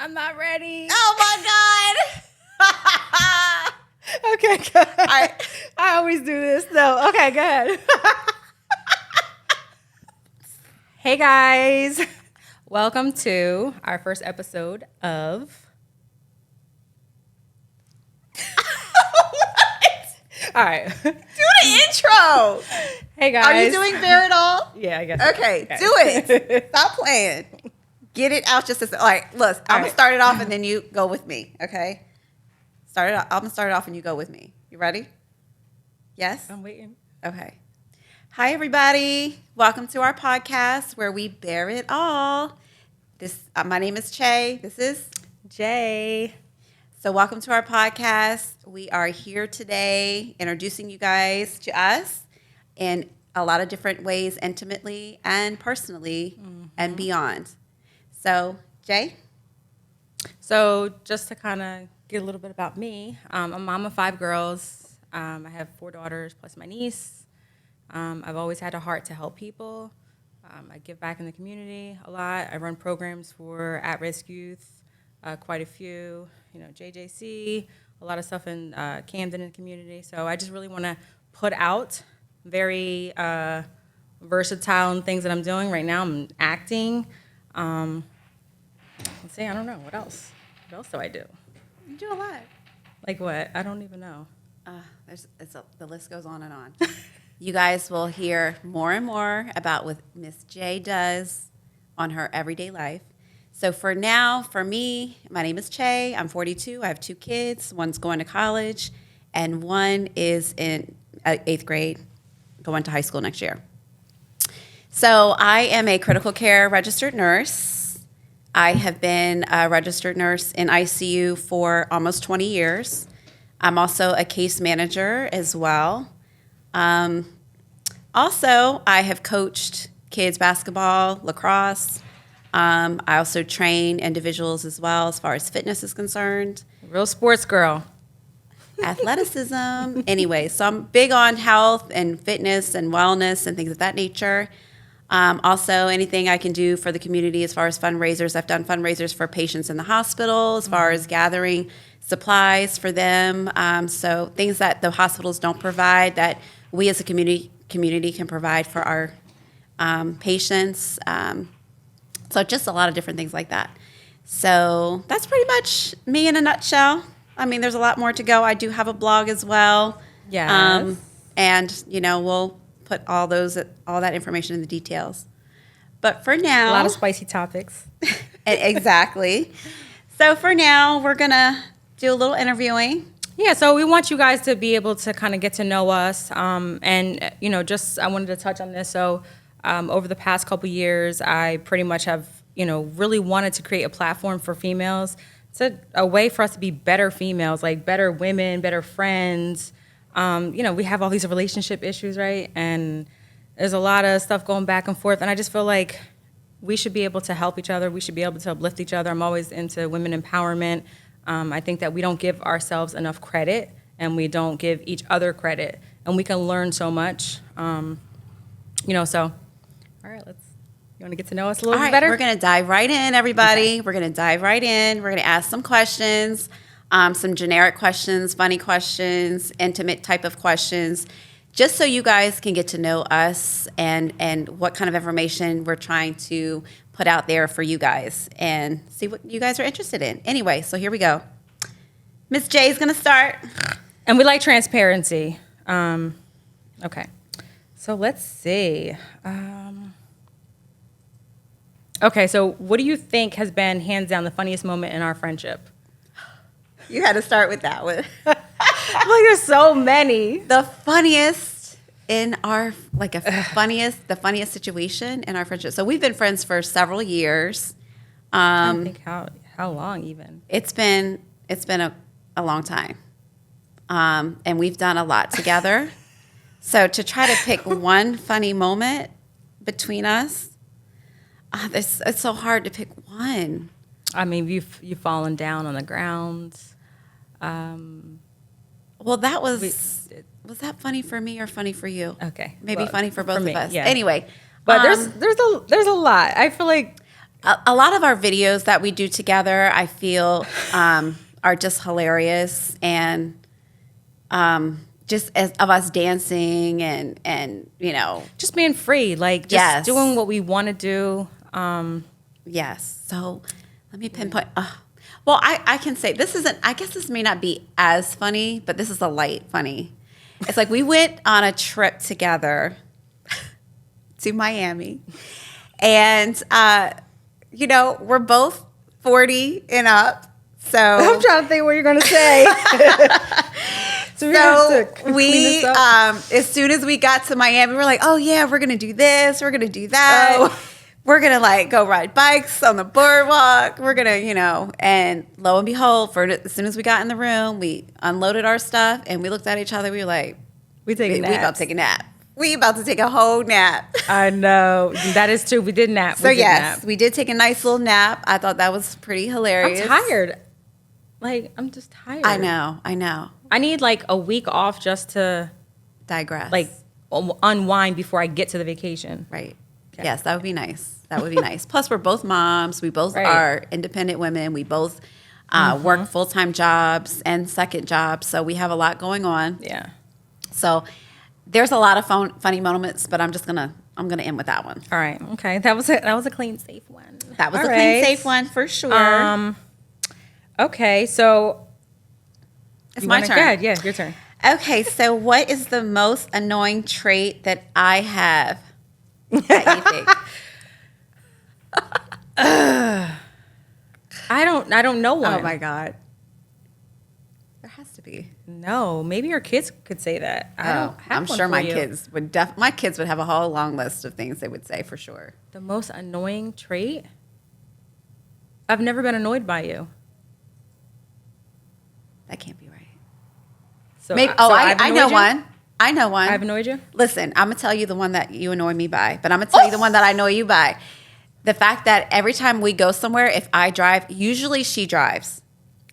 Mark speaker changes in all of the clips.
Speaker 1: I'm not ready.
Speaker 2: Oh my God.
Speaker 1: Okay, good. I always do this though. Okay, good. Hey guys, welcome to our first episode of. All right.
Speaker 2: Do the intro.
Speaker 1: Hey guys.
Speaker 2: Are you doing Bear It All?
Speaker 1: Yeah, I guess.
Speaker 2: Okay, do it. Stop playing. Get it out just a. All right, look, I'm going to start it off and then you go with me, okay? I'm going to start it off and you go with me. You ready? Yes?
Speaker 1: I'm waiting.
Speaker 2: Okay. Hi, everybody. Welcome to our podcast where we bear it all. My name is Che. This is
Speaker 1: Jay.
Speaker 2: So welcome to our podcast. We are here today introducing you guys to us in a lot of different ways, intimately and personally and beyond. So, Jay?
Speaker 1: So just to kind of get a little bit about me, I'm a mom of 5 girls. I have 4 daughters plus my niece. I've always had a heart to help people. I give back in the community a lot. I run programs for at-risk youth, quite a few, JJC, a lot of stuff in Camden in the community. So I just really want to put out very versatile in things that I'm doing. Right now I'm acting. Let's see, I don't know. What else? What else do I do?
Speaker 2: You do a lot.
Speaker 1: Like what? I don't even know.
Speaker 2: The list goes on and on. You guys will hear more and more about what Miss J does on her everyday life. So for now, for me, my name is Che. I'm 42. I have 2 kids. One's going to college, and one is in 8th grade, going to high school next year. So I am a critical care registered nurse. I have been a registered nurse in ICU for almost 20 years. I'm also a case manager as well. Also, I have coached kids basketball, lacrosse. I also train individuals as well as far as fitness is concerned.
Speaker 1: Real sports girl.
Speaker 2: Athleticism. Anyway, so I'm big on health and fitness and wellness and things of that nature. Also, anything I can do for the community as far as fundraisers. I've done fundraisers for patients in the hospital as far as gathering supplies for them. So things that the hospitals don't provide that we as a community can provide for our patients. So just a lot of different things like that. So that's pretty much me in a nutshell. I mean, there's a lot more to go. I do have a blog as well.
Speaker 1: Yes.
Speaker 2: And, we'll put all that information in the details. But for now...
Speaker 1: A lot of spicy topics.
Speaker 2: Exactly. So for now, we're going to do a little interviewing.
Speaker 1: Yeah, so we want you guys to be able to kind of get to know us. And, I wanted to touch on this. So over the past couple years, I pretty much have, really wanted to create a platform for females. It's a way for us to be better females, like better women, better friends. We have all these relationship issues, right? And there's a lot of stuff going back and forth. And I just feel like we should be able to help each other. We should be able to uplift each other. I'm always into women empowerment. I think that we don't give ourselves enough credit, and we don't give each other credit. And we can learn so much. So, all right, you want to get to know us a little bit better?
Speaker 2: We're going to dive right in, everybody. Okay. We're going to dive right in. We're going to ask some questions, some generic questions, funny questions, intimate type of questions, just so you guys can get to know us and what kind of information we're trying to put out there for you guys and see what you guys are interested in. Anyway, so here we go. Miss J is going to start.
Speaker 1: And we like transparency. Okay. So let's see. Okay, so what do you think has been, hands down, the funniest moment in our friendship?
Speaker 2: You had to start with that one.
Speaker 1: Like, there's so many.
Speaker 2: The funniest in our, the funniest situation in our friendship. So we've been friends for several years.
Speaker 1: I don't think how long even.
Speaker 2: It's been a long time. And we've done a lot together. So to try to pick one funny moment between us, it's so hard to pick one.
Speaker 1: I mean, you've fallen down on the ground.
Speaker 2: Well, that was that funny for me or funny for you?
Speaker 1: Okay,
Speaker 2: maybe funny for both of us.
Speaker 1: Yeah.
Speaker 2: Anyway,
Speaker 1: but there's a lot. I feel like
Speaker 2: a lot of our videos that we do together, I feel, are just hilarious, and just of us dancing and
Speaker 1: Just being free, like just
Speaker 2: Yes.
Speaker 1: doing what we want to do.
Speaker 2: yes. So let me pinpoint. Well, I can say this isn't. I guess this may not be as funny, but this is a light funny. It's like we went on a trip together to Miami, and we're both 40 and up. So
Speaker 1: I'm trying to think what you're gonna say.
Speaker 2: So we, as soon as we got to Miami, we're like, oh yeah, we're gonna do this, we're gonna do that.
Speaker 1: Oh.
Speaker 2: We're gonna like go ride bikes on the boardwalk. We're gonna, and lo and behold, as soon as we got in the room, we unloaded our stuff and we looked at each other. We were like,
Speaker 1: we
Speaker 2: about to take a nap. We about to take a whole nap.
Speaker 1: I know that is true. We did nap.
Speaker 2: So yes, we did take a nice little nap. I thought that was pretty hilarious.
Speaker 1: I'm tired. Like I'm just tired.
Speaker 2: I know.
Speaker 1: I need like a week off just to
Speaker 2: Digress.
Speaker 1: like unwind before I get to the vacation.
Speaker 2: Right.
Speaker 1: Okay.
Speaker 2: Yes, that would be nice. That would be nice. Plus, we're both moms. We both
Speaker 1: Right.
Speaker 2: are independent women. We both work full-time jobs and second jobs. So we have a lot going on.
Speaker 1: Yeah.
Speaker 2: So there's a lot of funny moments, but I'm gonna end with that one.
Speaker 1: All right. Okay. That was a clean, safe one.
Speaker 2: That was
Speaker 1: All
Speaker 2: a clean,
Speaker 1: right.
Speaker 2: safe one for sure.
Speaker 1: Okay. So
Speaker 2: It's my turn.
Speaker 1: Go ahead. Yeah, your turn.
Speaker 2: Okay, so what is the most annoying trait that I have that you think?
Speaker 1: I don't know one.
Speaker 2: Oh my God. There has to be.
Speaker 1: No, maybe your kids could say that. I don't have
Speaker 2: I'm
Speaker 1: one
Speaker 2: sure
Speaker 1: for
Speaker 2: my
Speaker 1: you.
Speaker 2: kids would have a whole long list of things they would say for sure.
Speaker 1: The most annoying trait? I've never been annoyed by you.
Speaker 2: That can't be right.
Speaker 1: So,
Speaker 2: Maybe,
Speaker 1: so
Speaker 2: I
Speaker 1: I've
Speaker 2: know
Speaker 1: annoyed you?
Speaker 2: one. I know one.
Speaker 1: I've annoyed you?
Speaker 2: Listen, I'm going to tell you the one that you annoy me by, but I'm going to tell you the one that I annoy you by. The fact that every time we go somewhere, if I drive, usually she drives.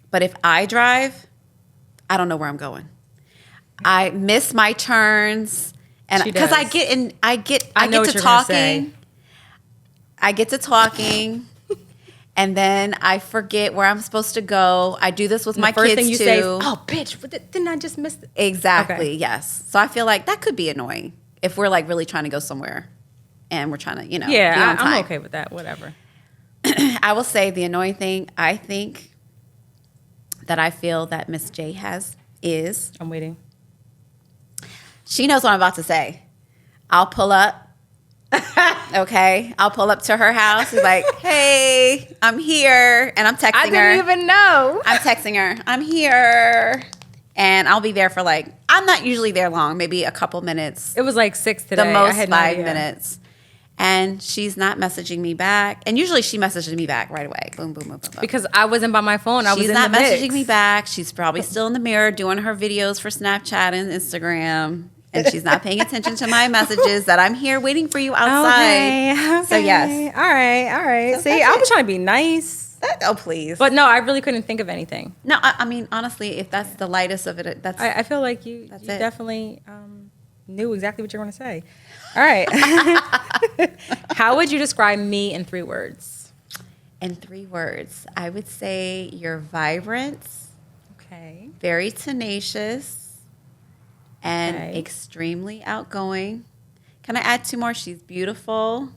Speaker 2: But if I drive, I don't know where I'm going. I miss my turns. And
Speaker 1: She
Speaker 2: because I
Speaker 1: does.
Speaker 2: get in, I get
Speaker 1: I know what
Speaker 2: to
Speaker 1: you're gonna say.
Speaker 2: talking. I get to talking. And then I forget where I'm supposed to go. I do this with my
Speaker 1: First
Speaker 2: kids
Speaker 1: thing you
Speaker 2: too.
Speaker 1: say is, "Oh, bitch! Didn't I just miss it?"
Speaker 2: Exactly.
Speaker 1: Okay.
Speaker 2: Yes. So I feel like that could be annoying if we're like really trying to go somewhere, and we're trying to, be on
Speaker 1: Yeah,
Speaker 2: time.
Speaker 1: I'm okay with that. Whatever.
Speaker 2: I will say the annoying thing I think that I feel that Miss J has is
Speaker 1: I'm waiting.
Speaker 2: she knows what I'm about to say. I'll pull up. Okay, I'll pull up to her house. Be like, "Hey, I'm here," and I'm texting
Speaker 1: I
Speaker 2: her.
Speaker 1: didn't even know.
Speaker 2: I'm texting her. I'm here, and I'll be there for I'm not usually there long, maybe a couple minutes.
Speaker 1: It was like 6 today.
Speaker 2: The
Speaker 1: I
Speaker 2: most
Speaker 1: had no
Speaker 2: 5
Speaker 1: idea.
Speaker 2: minutes. And she's not messaging me back. And usually she messages me back right away. Boom, boom, boom, boom, boom.
Speaker 1: Because I wasn't by my phone. I was
Speaker 2: She's
Speaker 1: in
Speaker 2: not
Speaker 1: the mix.
Speaker 2: messaging me back. She's probably still in the mirror doing her videos for Snapchat and Instagram. And she's not paying attention to my messages that I'm here waiting for you outside.
Speaker 1: Okay.
Speaker 2: So, yes.
Speaker 1: All right.
Speaker 2: So
Speaker 1: See,
Speaker 2: that's
Speaker 1: I was
Speaker 2: it.
Speaker 1: trying to be nice.
Speaker 2: Oh, please.
Speaker 1: But no, I really couldn't think of anything.
Speaker 2: No, I mean, honestly, if that's the lightest of it, that's...
Speaker 1: I feel like you
Speaker 2: That's it.
Speaker 1: definitely knew exactly what you were going to say. All right. How would you describe me in 3 words?
Speaker 2: in 3 words, I would say you're vibrant,
Speaker 1: Okay.
Speaker 2: very tenacious, and
Speaker 1: Okay.
Speaker 2: extremely outgoing. Can I add 2 more? She's beautiful,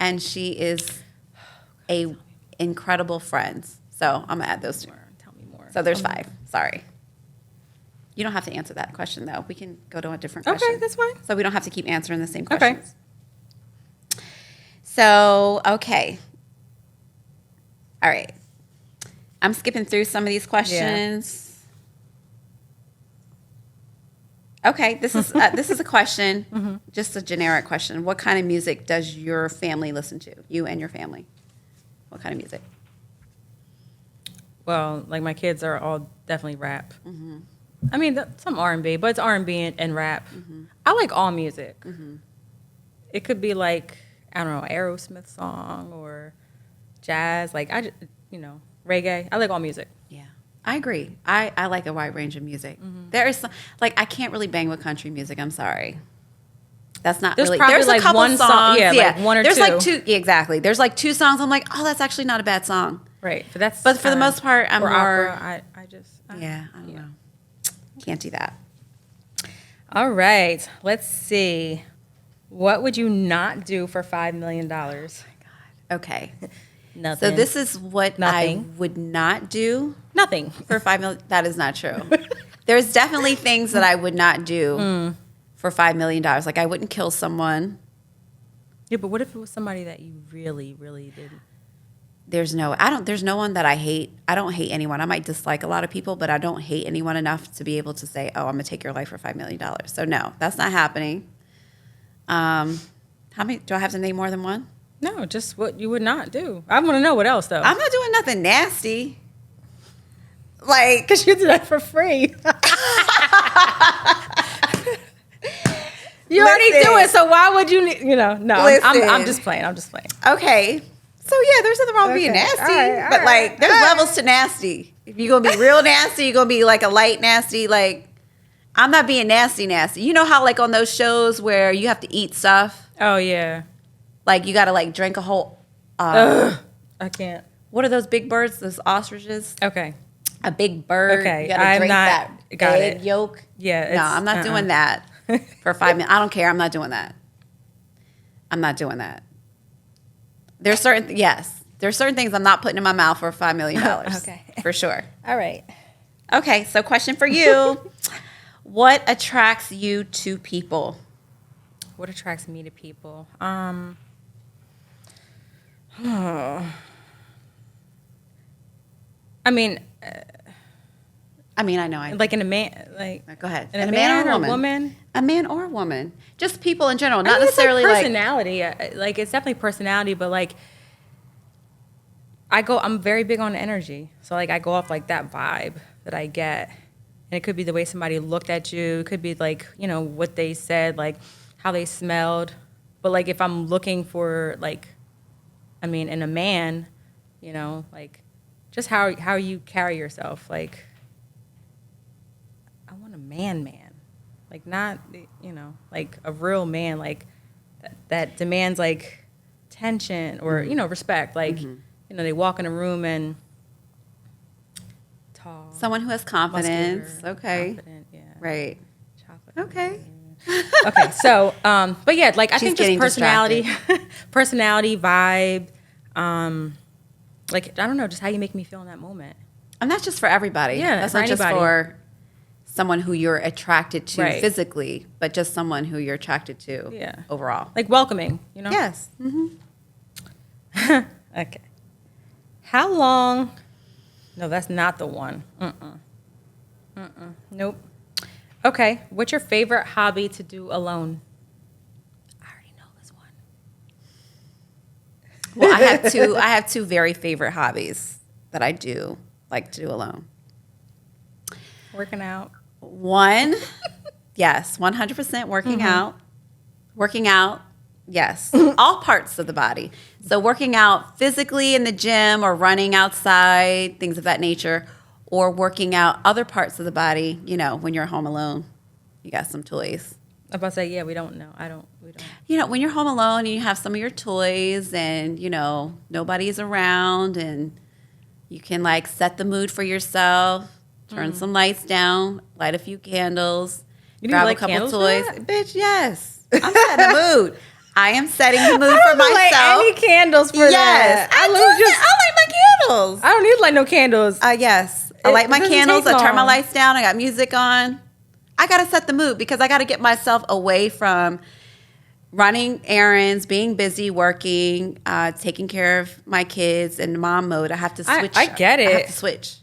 Speaker 2: and she is a incredible friend. So I'm gonna add those 2.
Speaker 1: Tell me more.
Speaker 2: So there's 5. Sorry. You don't have to answer that question though. We can go to a different
Speaker 1: Okay,
Speaker 2: question.
Speaker 1: that's fine.
Speaker 2: So we don't have to keep answering the same
Speaker 1: Okay.
Speaker 2: questions. So, okay. All right. I'm skipping through some of these questions. Okay, this is a question, just a generic question. What kind of music does your family listen to? You and your family. What kind of music?
Speaker 1: Well, like my kids are all definitely rap. I mean, some R&B, but it's R&B and rap. I like all music. It could be like, I don't know, Aerosmith song or jazz. Like, reggae. I like all music.
Speaker 2: Yeah, I agree. I like a wide range of music. There is some, I can't really bang with country music. I'm sorry. That's not
Speaker 1: There's
Speaker 2: really.
Speaker 1: probably
Speaker 2: There's
Speaker 1: like
Speaker 2: a couple
Speaker 1: one
Speaker 2: songs.
Speaker 1: song, yeah, like one or
Speaker 2: There's
Speaker 1: two.
Speaker 2: like two. Yeah, exactly. There's like two songs. I'm like, oh, that's actually not a bad song.
Speaker 1: Right.
Speaker 2: But for the most part, I'm
Speaker 1: or
Speaker 2: more.
Speaker 1: opera, I just.
Speaker 2: Yeah, I don't know. Can't do that.
Speaker 1: All right. Let's see. What would you not do for $5 million?
Speaker 2: Okay.
Speaker 1: Nothing.
Speaker 2: So this is what
Speaker 1: Nothing.
Speaker 2: I would not do
Speaker 1: Nothing.
Speaker 2: for $5 million. That is not true. There's definitely things that I would not do for $5 million. Like I wouldn't kill someone.
Speaker 1: Yeah, but what if it was somebody that you really, really didn't?
Speaker 2: There's no one that I hate. I don't hate anyone. I might dislike a lot of people, but I don't hate anyone enough to be able to say, oh, I'm gonna take your life for $5 million. So no, that's not happening. How many do I have to name more than one?
Speaker 1: No, just what you would not do. I want to know what else though.
Speaker 2: I'm not doing nothing nasty. Like,
Speaker 1: Because you do that for free. You already do it, so why would you? No. I'm just playing. I'm just playing.
Speaker 2: okay. So yeah, there's nothing wrong with being
Speaker 1: Okay.
Speaker 2: nasty,
Speaker 1: All right,
Speaker 2: but
Speaker 1: all
Speaker 2: like
Speaker 1: right,
Speaker 2: there's
Speaker 1: all right.
Speaker 2: levels to nasty. If you're gonna be real nasty, you're gonna be like a light nasty. Like I'm not being nasty. You know how like on those shows where you have to eat stuff,
Speaker 1: Oh yeah.
Speaker 2: like you gotta like drink a whole.
Speaker 1: I can't.
Speaker 2: What are those big birds? Those ostriches?
Speaker 1: Okay.
Speaker 2: A big bird.
Speaker 1: Okay,
Speaker 2: You gotta
Speaker 1: I'm
Speaker 2: drink
Speaker 1: not-
Speaker 2: that
Speaker 1: got
Speaker 2: egg
Speaker 1: it.
Speaker 2: yolk.
Speaker 1: Yeah.
Speaker 2: No,
Speaker 1: it's-
Speaker 2: I'm not doing that for $5 million. I don't care. I'm not doing that. I'm not doing that. There's certain things I'm not putting in my mouth for $5 million.
Speaker 1: Okay.
Speaker 2: For sure.
Speaker 1: All right.
Speaker 2: Okay, so question for you. What attracts you to people?
Speaker 1: What attracts me to people? I mean,
Speaker 2: I mean, I know.
Speaker 1: like in a man, like
Speaker 2: Go ahead.
Speaker 1: in a man or a woman.
Speaker 2: A man or a woman. Just people in general,
Speaker 1: I
Speaker 2: not
Speaker 1: think it's
Speaker 2: necessarily like
Speaker 1: personality. Like it's definitely personality, but like I'm very big on energy. So like I go off like that vibe that I get. And it could be the way somebody looked at you. It could be like, what they said, like how they smelled. But like if I'm looking for like, in a man, like just how you carry yourself. Like I want a man. Like not, like a real man, like that demands like attention or, respect. Like, they walk in a room and tall.
Speaker 2: someone who has confidence.
Speaker 1: Muscular,
Speaker 2: Okay.
Speaker 1: confident, yeah.
Speaker 2: Right.
Speaker 1: Chocolate.
Speaker 2: Okay.
Speaker 1: Okay, so, but yeah, like I
Speaker 2: She's
Speaker 1: think just
Speaker 2: getting
Speaker 1: personality, personality, vibe, like I don't know, just how you make me feel in that moment.
Speaker 2: And that's just for everybody.
Speaker 1: Yeah,
Speaker 2: that's
Speaker 1: for
Speaker 2: not just
Speaker 1: anybody.
Speaker 2: for someone who you're attracted to
Speaker 1: Right.
Speaker 2: physically, but just someone who you're attracted to
Speaker 1: Yeah.
Speaker 2: overall.
Speaker 1: Like welcoming,
Speaker 2: Yes.
Speaker 1: Okay. How long? No, that's not the one. Nope. Okay. What's your favorite hobby to do alone? I already know this one.
Speaker 2: Well, I have two very favorite hobbies that I do like to do alone.
Speaker 1: Working out.
Speaker 2: One, yes, 100% working out. Working out, yes, all parts of the body. So working out physically in the gym or running outside, things of that nature, or working out other parts of the body, when you're home alone, you got some toys.
Speaker 1: I'm about to say, yeah, we don't know. We don't.
Speaker 2: When you're home alone and you have some of your toys and, nobody's around and you can like set the mood for yourself, turn some lights down, light a few candles,
Speaker 1: You need
Speaker 2: grab
Speaker 1: light
Speaker 2: a couple
Speaker 1: candles for
Speaker 2: toys.
Speaker 1: that?
Speaker 2: Bitch, yes. I'm setting the mood. I am setting the mood for myself.
Speaker 1: Light any candles for
Speaker 2: Yes.
Speaker 1: that.
Speaker 2: I light my candles.
Speaker 1: I don't need to light no candles.
Speaker 2: Yes. I light my
Speaker 1: doesn't
Speaker 2: candles.
Speaker 1: take
Speaker 2: I turn my
Speaker 1: long.
Speaker 2: lights down. I got music on. I got to set the mood because I got to get myself away from running errands, being busy, working, taking care of my kids in mom mode. I have to switch.
Speaker 1: I get it.
Speaker 2: I have to switch.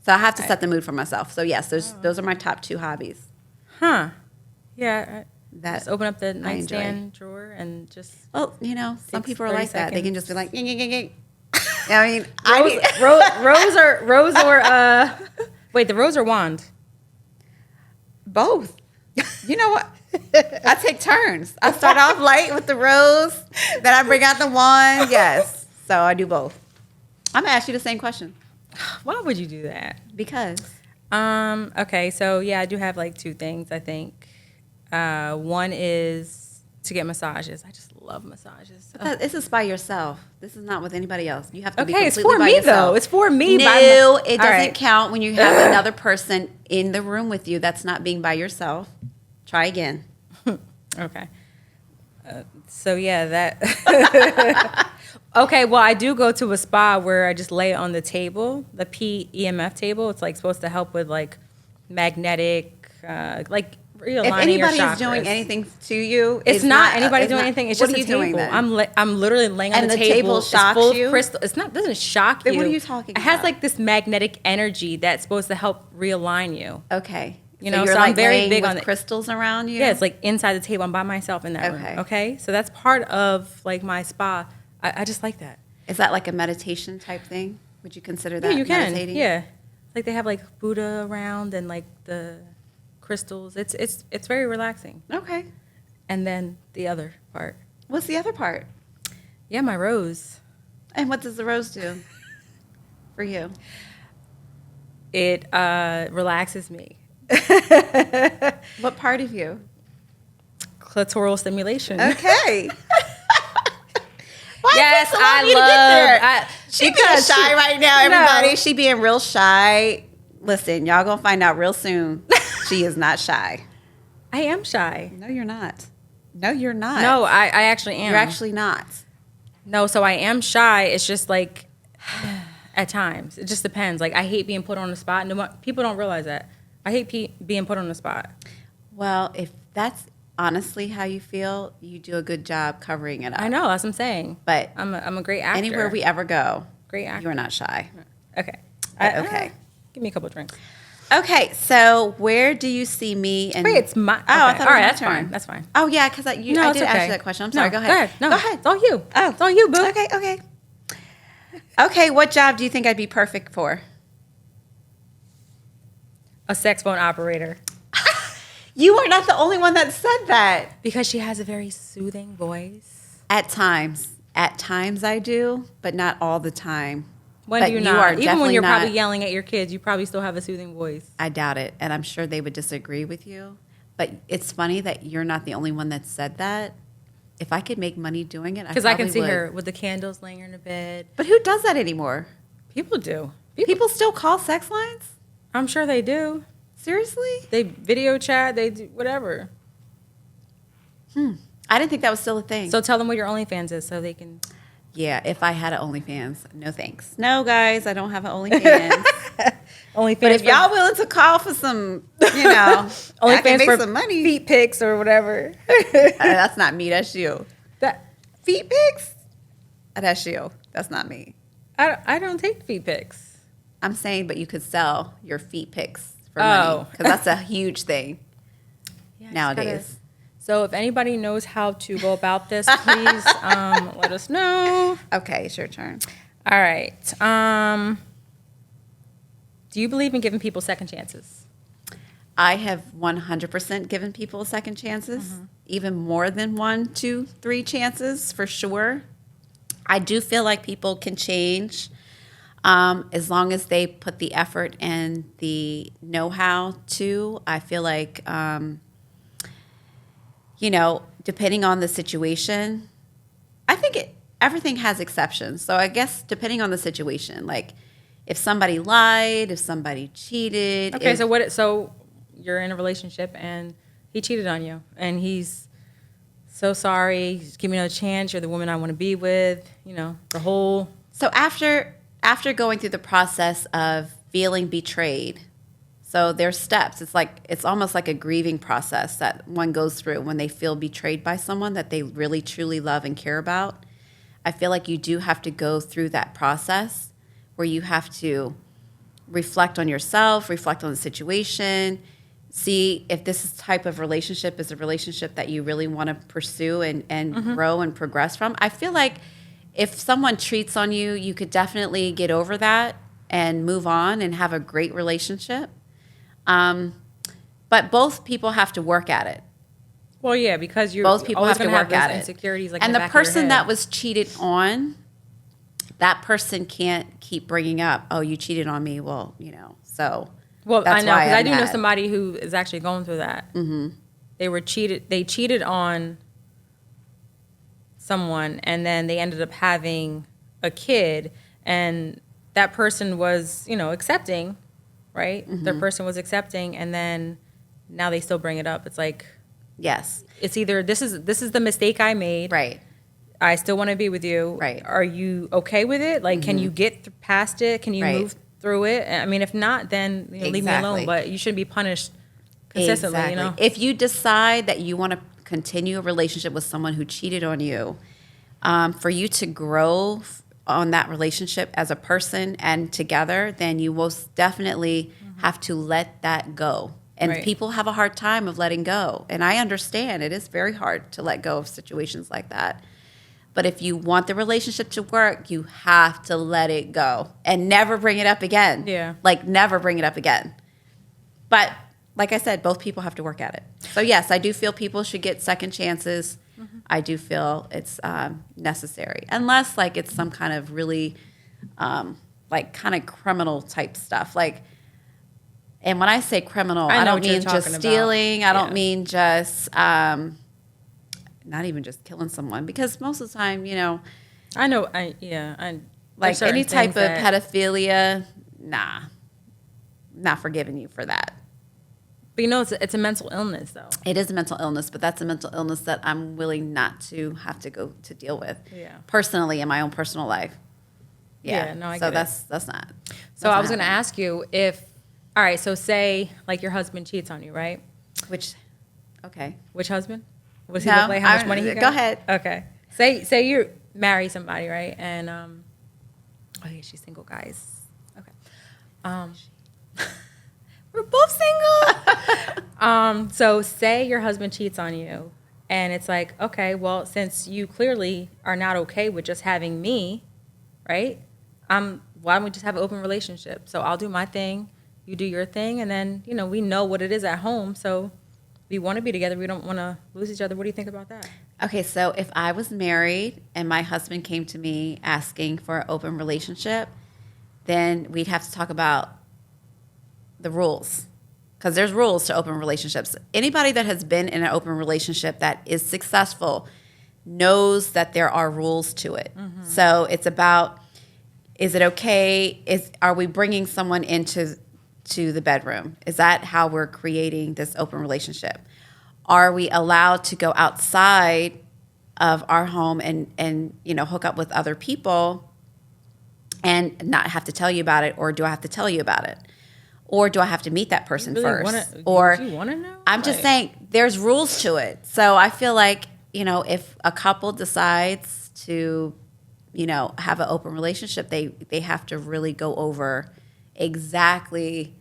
Speaker 2: So I have to set the mood for myself. So yes, those are my top two hobbies.
Speaker 1: Huh. Yeah.
Speaker 2: That
Speaker 1: Just open up the
Speaker 2: enjoy.
Speaker 1: nightstand drawer and just
Speaker 2: Well, some
Speaker 1: Takes
Speaker 2: people are
Speaker 1: 30
Speaker 2: like that. They can
Speaker 1: seconds.
Speaker 2: just be like, I mean,
Speaker 1: rose or wait, the rose or wand?
Speaker 2: both. You know what? I take turns. I start off light with the rose, then I bring out the wand. Yes. So I do both. I'm going to ask you the same question.
Speaker 1: Why would you do that?
Speaker 2: Because.
Speaker 1: Okay, so yeah, I do have like two things, I think. One is to get massages. I just love massages.
Speaker 2: This is by yourself. This is not with anybody else. You have to be
Speaker 1: Okay, it's
Speaker 2: completely
Speaker 1: for
Speaker 2: by
Speaker 1: me
Speaker 2: yourself.
Speaker 1: though. It's for me.
Speaker 2: No, it doesn't
Speaker 1: All right.
Speaker 2: count when you have another person in the room with you. That's not being by yourself. Try again.
Speaker 1: Okay. So yeah, that. Okay, well, I do go to a spa where I just lay it on the table, the PEMF table. It's like supposed to help with like magnetic, like realigning
Speaker 2: If anybody
Speaker 1: your
Speaker 2: is
Speaker 1: chakras.
Speaker 2: doing anything to you,
Speaker 1: It's not anybody
Speaker 2: it's
Speaker 1: doing
Speaker 2: not-
Speaker 1: anything. It's
Speaker 2: what
Speaker 1: just
Speaker 2: are
Speaker 1: a
Speaker 2: you doing
Speaker 1: table.
Speaker 2: then?
Speaker 1: I'm literally laying on
Speaker 2: And
Speaker 1: the
Speaker 2: the table
Speaker 1: It's
Speaker 2: shocks
Speaker 1: full
Speaker 2: you?
Speaker 1: of crystal. It's not. Doesn't shock
Speaker 2: Then
Speaker 1: you.
Speaker 2: what are you talking
Speaker 1: It has
Speaker 2: about?
Speaker 1: like this magnetic energy that's supposed to help realign you.
Speaker 2: Okay.
Speaker 1: You
Speaker 2: So
Speaker 1: know,
Speaker 2: you're
Speaker 1: so
Speaker 2: like
Speaker 1: I'm very
Speaker 2: laying
Speaker 1: big
Speaker 2: with
Speaker 1: on it.
Speaker 2: crystals around you?
Speaker 1: Yeah, it's like inside the table. I'm by myself in that
Speaker 2: Okay.
Speaker 1: room. Okay, so that's part of like my spa. I just like that.
Speaker 2: Is that like a meditation type thing? Would you consider that
Speaker 1: Yeah, you can.
Speaker 2: meditating?
Speaker 1: Yeah, like they have like Buddha around and like the crystals. It's very relaxing.
Speaker 2: Okay.
Speaker 1: And then the other part.
Speaker 2: What's the other part?
Speaker 1: Yeah, my rose.
Speaker 2: And what does the rose do for you?
Speaker 1: It relaxes me.
Speaker 2: What part of you?
Speaker 1: Clitoral stimulation.
Speaker 2: Okay. Why
Speaker 1: Yes,
Speaker 2: it take so long
Speaker 1: I
Speaker 2: for you to get
Speaker 1: love.
Speaker 2: there? She being
Speaker 1: because
Speaker 2: shy
Speaker 1: she-
Speaker 2: right now, everybody.
Speaker 1: No.
Speaker 2: She being real shy. Listen, y'all gonna find out real soon. She is not shy.
Speaker 1: I am shy.
Speaker 2: No, you're not. No, you're not.
Speaker 1: No, I actually am.
Speaker 2: you're actually not.
Speaker 1: No, so I am shy. It's just like at times. It just depends. Like I hate being put on the spot. People don't realize that. I hate being put on the spot.
Speaker 2: Well, if that's honestly how you feel, you do a good job covering it up.
Speaker 1: I know. That's what I'm saying.
Speaker 2: But
Speaker 1: I'm a great actor.
Speaker 2: anywhere we ever go,
Speaker 1: Great actor.
Speaker 2: you're not shy.
Speaker 1: Okay.
Speaker 2: Okay.
Speaker 1: Give me a couple drinks.
Speaker 2: Okay, so where do you see me? And
Speaker 1: Wait, it's my.
Speaker 2: Oh, I
Speaker 1: okay.
Speaker 2: thought
Speaker 1: All
Speaker 2: it
Speaker 1: right,
Speaker 2: was
Speaker 1: that's
Speaker 2: my turn.
Speaker 1: fine. That's fine.
Speaker 2: Oh yeah, because I
Speaker 1: No,
Speaker 2: did
Speaker 1: it's
Speaker 2: ask
Speaker 1: okay.
Speaker 2: you that question. I'm sorry.
Speaker 1: No,
Speaker 2: Go ahead.
Speaker 1: No,
Speaker 2: Go ahead.
Speaker 1: It's all you.
Speaker 2: Oh.
Speaker 1: It's all you, boo.
Speaker 2: Okay. Okay. Okay. What job do you think I'd be perfect for?
Speaker 1: A sex phone operator.
Speaker 2: You are not the only one that said that.
Speaker 1: Because she has a very soothing voice.
Speaker 2: At times I do, but not all the time.
Speaker 1: When
Speaker 2: But
Speaker 1: do you
Speaker 2: you
Speaker 1: not?
Speaker 2: are
Speaker 1: Even when
Speaker 2: definitely
Speaker 1: you're
Speaker 2: not-
Speaker 1: probably yelling at your kids, you probably still have a soothing voice.
Speaker 2: I doubt it, and I'm sure they would disagree with you. But it's funny that you're not the only one that said that. If I could make money doing it,
Speaker 1: Because I can
Speaker 2: probably
Speaker 1: see
Speaker 2: would.
Speaker 1: her with the candles laying in the bed.
Speaker 2: But who does that anymore?
Speaker 1: People do.
Speaker 2: People still call sex lines?
Speaker 1: I'm sure they do.
Speaker 2: Seriously?
Speaker 1: They video chat. They do whatever.
Speaker 2: I didn't think that was still a thing.
Speaker 1: So tell them what your OnlyFans is so they can.
Speaker 2: Yeah, if I had an OnlyFans, no thanks. No, guys, I don't have an OnlyFans.
Speaker 1: OnlyFans.
Speaker 2: But if y'all willing to call for some, you know, I can
Speaker 1: OnlyFans
Speaker 2: make
Speaker 1: for
Speaker 2: some money.
Speaker 1: feet pics or whatever.
Speaker 2: That's not me. That's you.
Speaker 1: That
Speaker 2: Feet pics? That's you. That's not me.
Speaker 1: I don't take feet pics.
Speaker 2: I'm saying, but you could sell your feet pics for
Speaker 1: Oh.
Speaker 2: money because that's a huge thing
Speaker 1: Yeah, I just
Speaker 2: nowadays.
Speaker 1: So if anybody knows how to go about this, please let us know.
Speaker 2: Okay, it's your turn.
Speaker 1: All right. Do you believe in giving people second chances?
Speaker 2: I have 100% given people second chances, even more than 1, 2, 3 chances for sure. I do feel like people can change as long as they put the effort and the know-how to. I feel like, you know, depending on the situation, I think everything has exceptions. So I guess depending on the situation, like if somebody lied, if somebody cheated.
Speaker 1: Okay,
Speaker 2: if,
Speaker 1: so you're in a relationship and he cheated on you and he's so sorry, just give me another chance, you're the woman I want to be with, you know, the whole.
Speaker 2: So after going through the process of feeling betrayed, so there's steps. It's almost like a grieving process that one goes through when they feel betrayed by someone that they really truly love and care about. I feel like you do have to go through that process where you have to reflect on yourself, reflect on the situation, see if this type of relationship is a relationship that you really want to pursue and grow and progress from. I feel like if someone treats on you, you could definitely get over that and move on and have a great relationship. But both people have to work at it.
Speaker 1: Well, yeah, because you're
Speaker 2: Both people
Speaker 1: always
Speaker 2: have to
Speaker 1: gonna
Speaker 2: work at
Speaker 1: those
Speaker 2: it.
Speaker 1: insecurities, like
Speaker 2: and
Speaker 1: in
Speaker 2: the
Speaker 1: back of your
Speaker 2: person
Speaker 1: head.
Speaker 2: that was cheated on, that person can't keep bringing up, oh, you cheated on me. Well, you know, so.
Speaker 1: Well,
Speaker 2: that's
Speaker 1: I know
Speaker 2: why
Speaker 1: because I
Speaker 2: I'm
Speaker 1: do know
Speaker 2: mad.
Speaker 1: somebody who is actually going through that. Mm-hmm. They cheated on someone and then they ended up having a kid and that person was, accepting, right? Their person was accepting and then now they still bring it up. It's like,
Speaker 2: Yes.
Speaker 1: it's either this is the mistake I made.
Speaker 2: Right.
Speaker 1: I still want to be with you.
Speaker 2: Right.
Speaker 1: Are you okay with it? Like, can you get past it? Can you
Speaker 2: Right.
Speaker 1: move through it? I mean, if not, then leave me alone.
Speaker 2: Exactly.
Speaker 1: But you shouldn't be punished consistently,
Speaker 2: If you decide that you want to continue a relationship with someone who cheated on you, for you to grow on that relationship as a person and together, then you most definitely have to let that go. And
Speaker 1: Right.
Speaker 2: people have a hard time of letting go. And I understand it is very hard to let go of situations like that. But if you want the relationship to work, you have to let it go and never bring it up again.
Speaker 1: Yeah.
Speaker 2: Like, never bring it up again. But like I said, both people have to work at it. So, yes, I do feel people should get second chances. I do feel it's necessary. Unless, like, it's some kind of really, like, kind of criminal type stuff. Like, and when I say criminal, I
Speaker 1: know
Speaker 2: don't
Speaker 1: what you're
Speaker 2: mean just
Speaker 1: talking about.
Speaker 2: stealing. I don't
Speaker 1: Yeah.
Speaker 2: mean just, not even just killing someone. Because most of the time,
Speaker 1: I know.
Speaker 2: like
Speaker 1: there's certain
Speaker 2: any type of
Speaker 1: things that-
Speaker 2: pedophilia, nah, not forgiving you for that.
Speaker 1: But it's a mental illness, though.
Speaker 2: It is a mental illness, but that's a mental illness that I'm willing not to have to go to deal with
Speaker 1: Yeah.
Speaker 2: personally in my own personal life.
Speaker 1: Yeah, no, I
Speaker 2: so
Speaker 1: get it.
Speaker 2: that's not.
Speaker 1: So I was going to ask you all right, so say like your husband cheats on you, right?
Speaker 2: Okay.
Speaker 1: Which husband? Was he
Speaker 2: No,
Speaker 1: look like how much money he got?
Speaker 2: go ahead.
Speaker 1: Okay. Say you marry somebody, right? And oh yeah, she's single, guys. Okay. We're both single. So say your husband cheats on you, and it's like, okay, well, since you clearly are not okay with just having me, right? Why don't we just have an open relationship? So I'll do my thing, you do your thing, and then we know what it is at home. So we want to be together. We don't want to lose each other. What do you think about that?
Speaker 2: Okay, so if I was married and my husband came to me asking for an open relationship, then we'd have to talk about the rules, because there's rules to open relationships. Anybody that has been in an open relationship that is successful knows that there are rules to it. So it's about, is it okay? Are we bringing someone into the bedroom? Is that how we're creating this open relationship? Are we allowed to go outside of our home and hook up with other people and not have to tell you about it, or do I have to tell you about it? Or do I have to meet that person first? Or
Speaker 1: do you want to know?
Speaker 2: I'm just saying there's rules to it. So I feel like, if a couple decides to, have an open relationship, they have to really go over exactly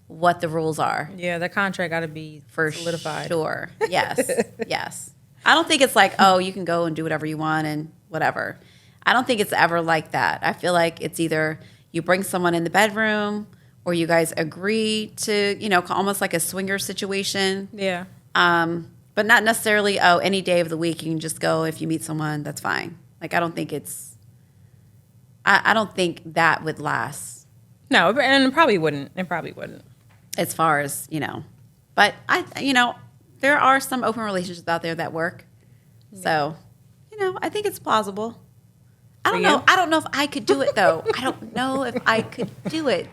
Speaker 2: what the rules are.
Speaker 1: Yeah, the contract got to be
Speaker 2: For
Speaker 1: solidified.
Speaker 2: sure. Yes. Yes. I don't think it's like, oh, you can go and do whatever you want and whatever. I don't think it's ever like that. I feel like it's either you bring someone in the bedroom, or you guys agree to, almost like a swinger situation.
Speaker 1: Yeah.
Speaker 2: But not necessarily, any day of the week you can just go. If you meet someone, that's fine. Like, I don't think I don't think that would last.
Speaker 1: No, and it probably wouldn't. It probably wouldn't.
Speaker 2: As far as, But, there are some open relationships out there that work. Yeah. So, I think it's plausible. I don't know. I don't know if I could do it, though. I don't know if I could do it.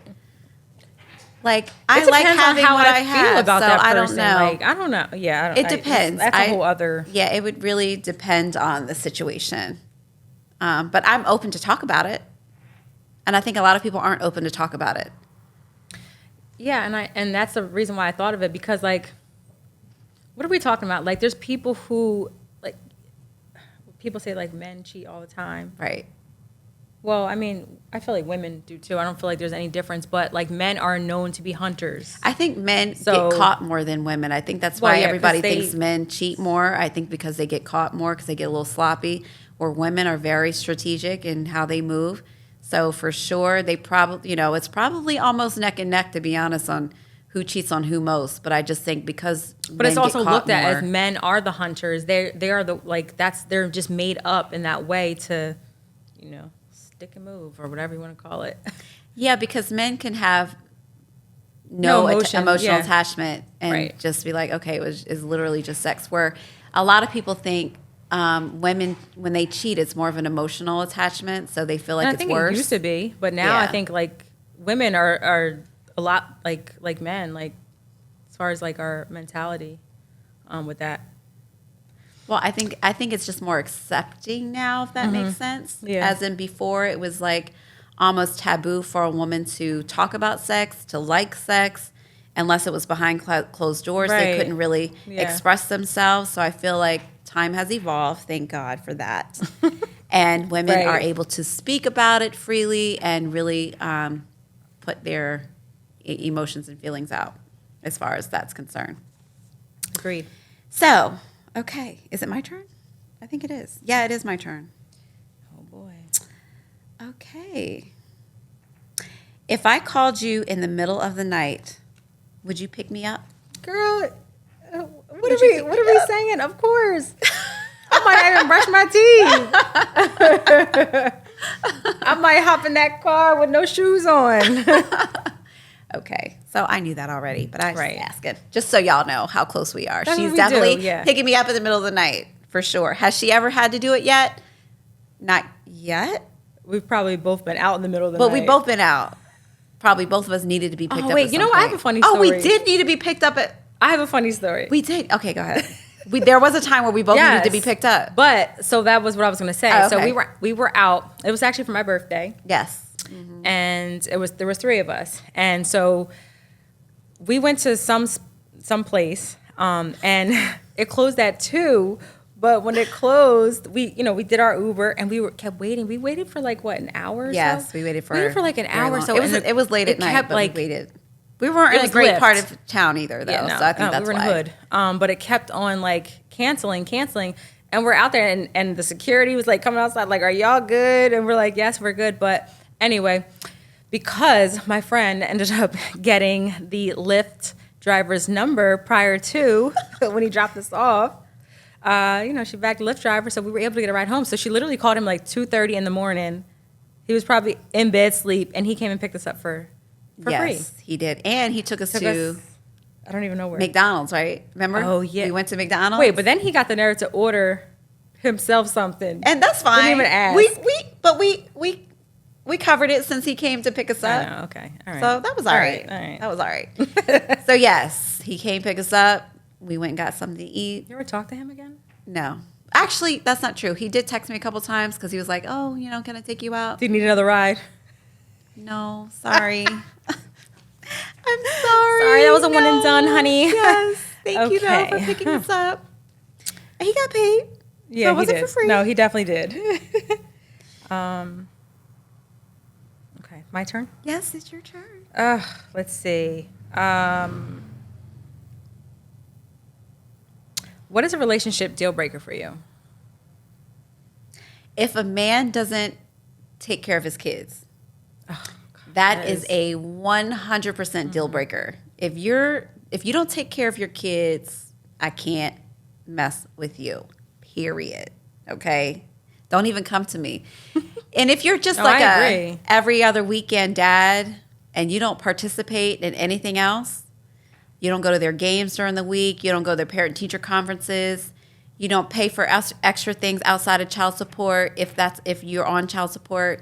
Speaker 2: Like, I like having what I have,
Speaker 1: about
Speaker 2: so
Speaker 1: that
Speaker 2: I
Speaker 1: person.
Speaker 2: don't know.
Speaker 1: Like, I don't know. Yeah,
Speaker 2: It depends.
Speaker 1: That's a whole other.
Speaker 2: Yeah, it would really depend on the situation. But I'm open to talk about it, and I think a lot of people aren't open to talk about it.
Speaker 1: Yeah, and that's the reason why I thought of it, because like, what are we talking about? Like, there's people who people say like men cheat all the time.
Speaker 2: Right.
Speaker 1: Well, I mean, I feel like women do too. I don't feel like there's any difference, but like men are known to be hunters.
Speaker 2: I think men get caught more than women. I think that's why everybody thinks men cheat more. I think because they get caught more, because they get a little sloppy, where women are very strategic in how they move. So for sure, they probably, it's probably almost neck and neck, to be honest, on who cheats on who most. But I just think because
Speaker 1: but it's also looked at
Speaker 2: more,
Speaker 1: as men are the hunters. They are they're just made up in that way to, stick and move, or whatever you want to call it.
Speaker 2: Yeah, because men can have no emotional attachment and just be like, okay, it's literally just sex. Where a lot of people think women, when they cheat, it's more of an emotional attachment, so they feel like
Speaker 1: And I
Speaker 2: it's
Speaker 1: think
Speaker 2: worse.
Speaker 1: it used to be, but now I
Speaker 2: Yeah.
Speaker 1: think like women are a lot like men, like as far as like our mentality with that.
Speaker 2: Well, I think it's just more accepting now, if that makes sense.
Speaker 1: Yeah.
Speaker 2: As in before, it was like almost taboo for a woman to talk about sex, to like sex, unless it was behind closed doors. They
Speaker 1: Right.
Speaker 2: couldn't really
Speaker 1: Yeah.
Speaker 2: express themselves. So I feel like time has evolved. Thank God for that. And women are
Speaker 1: Right.
Speaker 2: able to speak about it freely and really put their emotions and feelings out as far as that's concerned.
Speaker 1: Agreed.
Speaker 2: So, okay. Is it my turn? I think it is. Yeah, it is my turn.
Speaker 1: Oh boy.
Speaker 2: Okay. If I called you in the middle of the night, would you pick me up?
Speaker 1: Girl, what
Speaker 2: Would
Speaker 1: are
Speaker 2: you
Speaker 1: we
Speaker 2: pick
Speaker 1: what
Speaker 2: me
Speaker 1: are we
Speaker 2: up?
Speaker 1: saying? Of course. I might not even brush my teeth. I might hop in that car with no shoes on.
Speaker 2: Okay. So I knew that already, but I was
Speaker 1: Right.
Speaker 2: just asking. Just so y'all know how close we are.
Speaker 1: That's what
Speaker 2: She's
Speaker 1: we
Speaker 2: definitely
Speaker 1: do, yeah.
Speaker 2: picking me up in the middle of the night, for sure. Has she ever had to do it yet? Not yet.
Speaker 1: We've probably both been out in the middle of the
Speaker 2: But
Speaker 1: night.
Speaker 2: we've both been out. Probably both of us needed to be picked up
Speaker 1: wait,
Speaker 2: at
Speaker 1: you
Speaker 2: some
Speaker 1: know, I
Speaker 2: point.
Speaker 1: have a funny
Speaker 2: Oh, we
Speaker 1: story.
Speaker 2: did need to be picked up at...
Speaker 1: I have a funny story.
Speaker 2: We did. Okay, go ahead. There was a time where we both needed to be
Speaker 1: Yes.
Speaker 2: picked up.
Speaker 1: But so that was what I was going to say.
Speaker 2: Oh,
Speaker 1: So
Speaker 2: okay.
Speaker 1: we were out. It was actually for my birthday,
Speaker 2: Yes.
Speaker 1: and there was three of us, and so we went to some place, and it closed at 2. But when it closed, we did our Uber, and kept waiting. We waited for like what, an hour? Or
Speaker 2: Yes,
Speaker 1: so?
Speaker 2: we waited for
Speaker 1: like an
Speaker 2: very
Speaker 1: hour.
Speaker 2: long.
Speaker 1: So
Speaker 2: It was late at night, but we waited. We weren't in a
Speaker 1: was
Speaker 2: great
Speaker 1: Lyft.
Speaker 2: part of town either, though.
Speaker 1: Yeah, no,
Speaker 2: so I think that's
Speaker 1: we were
Speaker 2: why.
Speaker 1: in the hood. But it kept on like canceling, and we're out there, and the security was like coming outside, like, "Are y'all good?" And we're like, "Yes, we're good." But anyway, because my friend ended up getting the Lyft driver's number prior to when he dropped us off. She backed the Lyft driver, so we were able to get a ride home. So she literally called him like 2:30 in the morning. He was probably in bed, sleep, and he came and picked us up for free.
Speaker 2: Yes, he did. And he took us
Speaker 1: Took
Speaker 2: to
Speaker 1: us- I don't even know where.
Speaker 2: McDonald's, right? Remember?
Speaker 1: Oh, yeah.
Speaker 2: We went to McDonald's.
Speaker 1: Wait, but then he got the nerve to order himself something.
Speaker 2: And that's fine.
Speaker 1: Didn't even ask.
Speaker 2: We covered it since he came to pick us
Speaker 1: I
Speaker 2: up.
Speaker 1: know, okay. All right.
Speaker 2: So that was all right.
Speaker 1: All right.
Speaker 2: That was all right. So yes, he came pick us up. We went and got something to eat.
Speaker 1: You ever talk to him again?
Speaker 2: No. Actually, that's not true. He did text me a couple times because he was like, "Oh, can I take you out?"
Speaker 1: Do you need another ride?
Speaker 2: No, sorry. I'm sorry.
Speaker 1: Sorry, that was a one and done, honey.
Speaker 2: Yes. Thank you, though, for
Speaker 1: Okay.
Speaker 2: picking us up. And he got paid.
Speaker 1: Yeah,
Speaker 2: So it
Speaker 1: he
Speaker 2: wasn't
Speaker 1: did.
Speaker 2: for free.
Speaker 1: No, he definitely did. Okay, my turn.
Speaker 2: Yes, it's your turn.
Speaker 1: Let's see. What is a relationship deal breaker for you?
Speaker 2: If a man doesn't take care of his kids,
Speaker 1: Oh,
Speaker 2: that is a 100% deal breaker. If you don't take care of your kids, I can't mess with you. Period. Okay? Don't even come to me. And if you're just
Speaker 1: No,
Speaker 2: like
Speaker 1: I
Speaker 2: a
Speaker 1: agree.
Speaker 2: every other weekend dad and you don't participate in anything else, you don't go to their games during the week, you don't go to their parent-teacher conferences, you don't pay for extra things outside of child support if you're on child support.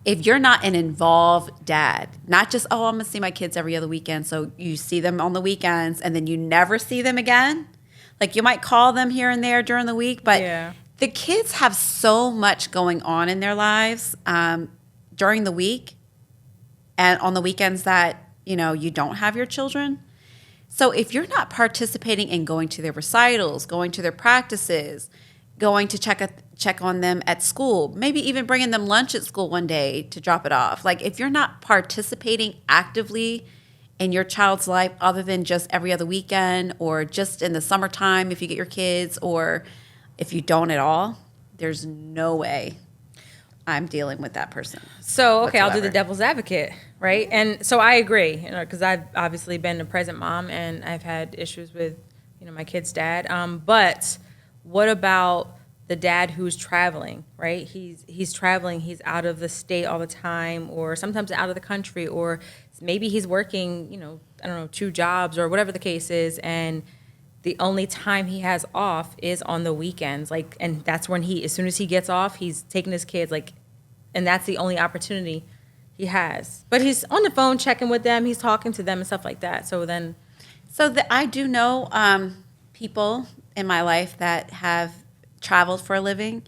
Speaker 2: If you're not an involved dad, not just, I'm going to see my kids every other weekend, so you see them on the weekends and then you never see them again. Like you might call them here and there during the week, but
Speaker 1: Yeah.
Speaker 2: the kids have so much going on in their lives during the week and on the weekends that, you don't have your children. So if you're not participating in going to their recitals, going to their practices, going to check on them at school, maybe even bringing them lunch at school one day to drop it off. Like if you're not participating actively in your child's life other than just every other weekend or just in the summertime if you get your kids or if you don't at all, there's no way I'm dealing with that person.
Speaker 1: So, okay, I'll do the
Speaker 2: whatsoever.
Speaker 1: devil's advocate, right? And so I agree, because I've obviously been a present mom and I've had issues with, my kid's dad. But what about the dad who's traveling, right? He's traveling, he's out of the state all the time, or sometimes out of the country, or maybe he's working, I don't know, 2 jobs or whatever the case is, and the only time he has off is on the weekends. Like, and that's when as soon as he gets off, he's taking his kids, like, and that's the only opportunity he has. But he's on the phone checking with them, he's talking to them and stuff like that. So then,
Speaker 2: I do know people in my life that have traveled for a living,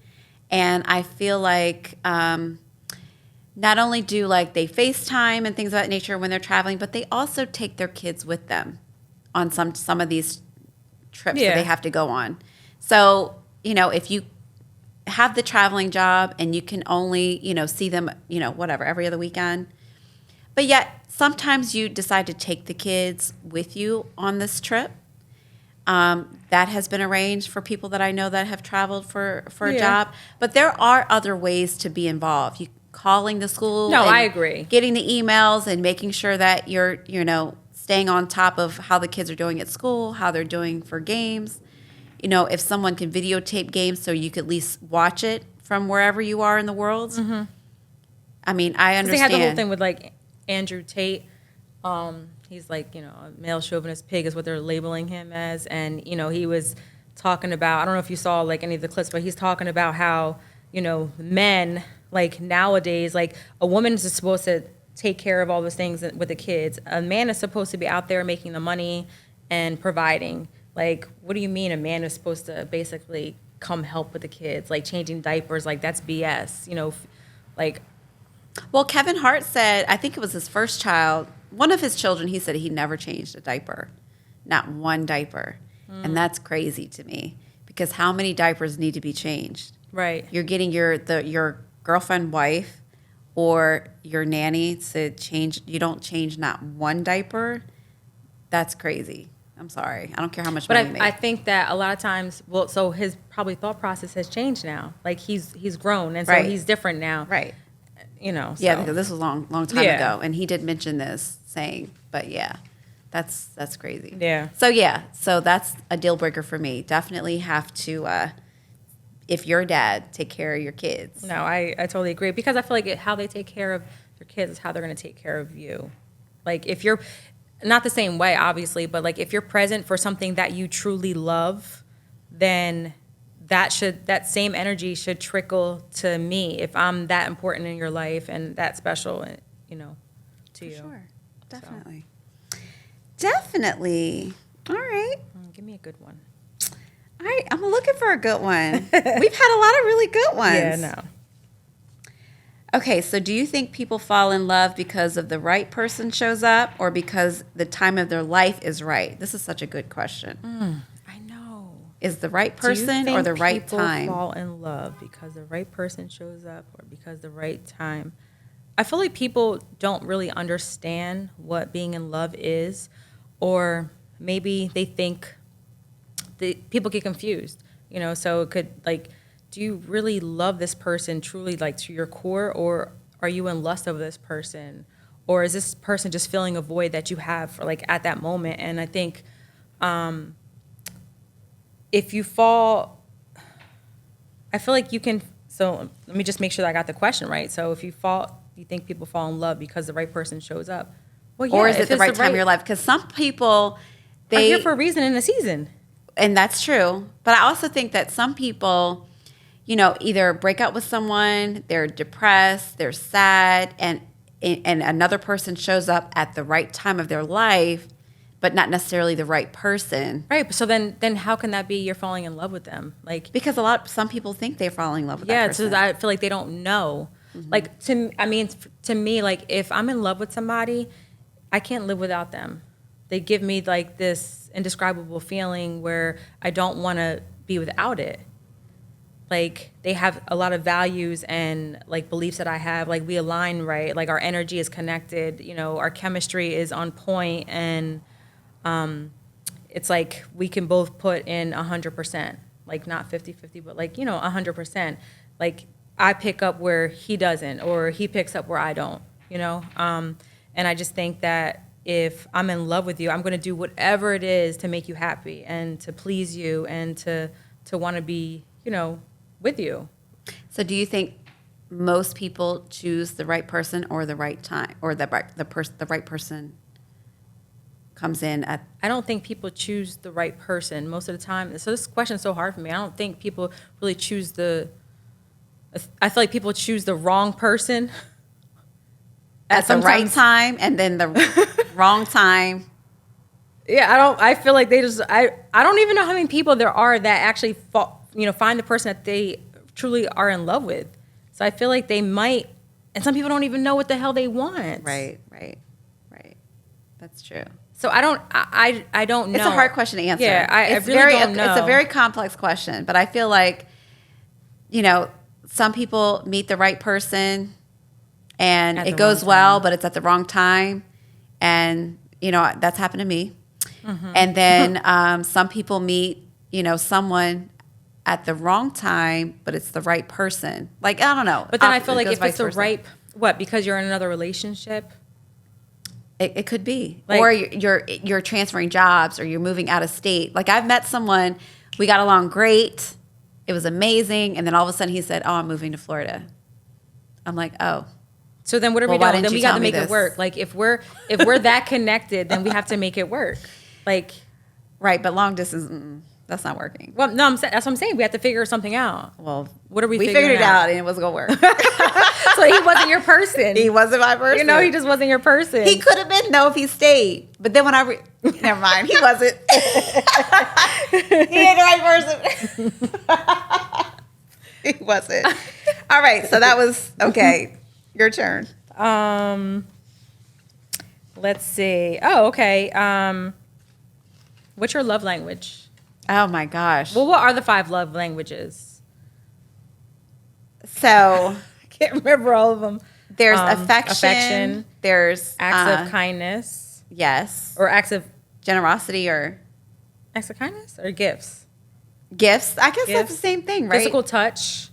Speaker 2: and I feel like not only do like they FaceTime and things of that nature when they're traveling, but they also take their kids with them on some of these trips that they have to go on. So, if you have the traveling job and you can only, see them, whatever, every other weekend, but yet sometimes you decide to take the kids with you on this trip. That has been arranged for people that I know that have traveled for a job. But there are other ways to be involved. You calling the school.
Speaker 1: No, I agree.
Speaker 2: Getting the emails and making sure that you're, staying on top of how the kids are doing at school, how they're doing for games. If someone can videotape games so you could at least watch it from wherever you are in the world. Mm-hmm. I mean, I understand.
Speaker 1: They had the whole thing with like Andrew Tate. He's like, a male chauvinist pig is what they're labeling him as. And, he was talking about, I don't know if you saw like any of the clips, but he's talking about how, men, like nowadays, like a woman is supposed to take care of all those things with the kids. A man is supposed to be out there making the money and providing. Like, what do you mean a man is supposed to basically come help with the kids? Like changing diapers, like that's BS, like.
Speaker 2: Well, Kevin Hart said, I think it was his first child, one of his children, he said he never changed a diaper, not one diaper. And that's crazy to me because how many diapers need to be changed?
Speaker 1: Right.
Speaker 2: You're getting your girlfriend, wife, or your nanny to change. You don't change not one diaper. That's crazy. I'm sorry. I don't care how much money you make.
Speaker 1: I think that a lot of times, so his probably thought process has changed now. Like he's grown, and so he's different now.
Speaker 2: Right.
Speaker 1: So.
Speaker 2: Yeah, because this was a long time ago, and he did mention this saying, but yeah, that's crazy.
Speaker 1: Yeah.
Speaker 2: So that's a deal breaker for me. Definitely have to, if you're a dad, take care of your kids.
Speaker 1: No, I totally agree because I feel like how they take care of their kids is how they're going to take care of you. Like if you're not the same way, obviously, but like if you're present for something that you truly love, then that same energy should trickle to me if I'm that important in your life and that special, to you.
Speaker 2: Sure, definitely. So. Definitely. All right.
Speaker 1: Give me a good one.
Speaker 2: All right, I'm looking for a good one. We've had a lot of really good ones.
Speaker 1: Yeah, no.
Speaker 2: Okay, so do you think people fall in love because of the right person shows up or because the time of their life is right? This is such a good question.
Speaker 1: I know.
Speaker 2: Is the right person or the right time?
Speaker 1: People fall in love because the right person shows up or because the right time? I feel like people don't really understand what being in love is, or maybe they think people get confused, so it could like, do you really love this person truly like to your core, or are you in lust of this person, or is this person just filling a void that you have for like at that moment? And I think if you fall, I feel like you can, so let me just make sure that I got the question right. So if you think people fall in love because the right person shows up? Well, yeah,
Speaker 2: or is it the right time of your life? Because some people,
Speaker 1: are here for a reason in a season.
Speaker 2: And that's true. But I also think that some people, either break up with someone, they're depressed, they're sad, and another person shows up at the right time of their life, but not necessarily the right person.
Speaker 1: Right. So then how can that be you're falling in love with them? Like,
Speaker 2: because some people think they're falling in love with that person.
Speaker 1: Yeah, so I feel like they don't know. Mm-hmm. Like to me, like if I'm in love with somebody, I can't live without them. They give me like this indescribable feeling where I don't want to be without it. Like they have a lot of values and like beliefs that I have. Like we align right. Like our energy is connected. Our chemistry is on point, and it's like we can both put in 100%. Like not 50-50, but like 100%. Like I pick up where he doesn't, or he picks up where I don't. And I just think that if I'm in love with you, I'm going to do whatever it is to make you happy and to please you and to want to be, with you.
Speaker 2: So do you think most people choose the right person or the right time, or the right person comes in at.
Speaker 1: I don't think people choose the right person most of the time. So this question is so hard for me. I don't think people really choose I feel like people choose the wrong person
Speaker 2: At the right time, and then the wrong time.
Speaker 1: Yeah, I feel like I don't even know how many people there are that actually find the person that they truly are in love with. So I feel like they might, and some people don't even know what the hell they want.
Speaker 2: Right. That's true.
Speaker 1: So I don't know.
Speaker 2: It's a hard question to answer.
Speaker 1: Yeah, I really don't know.
Speaker 2: It's a very complex question, but I feel like, some people meet the right person and it goes well, but it's at the wrong time. And, that's happened to me. Mm-hmm. And then some people meet, someone at the wrong time, but it's the right person. Like, I don't know.
Speaker 1: But then I feel like if it's the right, because you're in another relationship?
Speaker 2: It could be. Like, or you're transferring jobs, or you're moving out of state. Like, I've met someone, we got along great. It was amazing. And then all of a sudden he said, "Oh, I'm moving to Florida." I'm like, "Oh."
Speaker 1: So then what are we doing? Then we got to make it work. Like, if we're that connected, then we have to make it work. Like,
Speaker 2: right, but long distance, that's not working.
Speaker 1: Well, no, that's what I'm saying. We have to figure something out.
Speaker 2: Well,
Speaker 1: what are we
Speaker 2: figured it out, and it wasn't going to work.
Speaker 1: So he wasn't your person.
Speaker 2: He wasn't my person.
Speaker 1: He just wasn't your person.
Speaker 2: He could have been, though, if he stayed. But then when never mind, he wasn't. He ain't the right person. He wasn't. All right, so that was, okay, your turn.
Speaker 1: Let's see. Oh, okay. What's your love language?
Speaker 2: Oh, my gosh.
Speaker 1: Well, what are the 5 love languages?
Speaker 2: So
Speaker 1: I can't remember all of them.
Speaker 2: There's affection. There's
Speaker 1: acts of kindness.
Speaker 2: Yes.
Speaker 1: Or acts of
Speaker 2: generosity, or
Speaker 1: acts of kindness, or gifts.
Speaker 2: Gifts. I guess that's the same thing, right?
Speaker 1: Physical touch.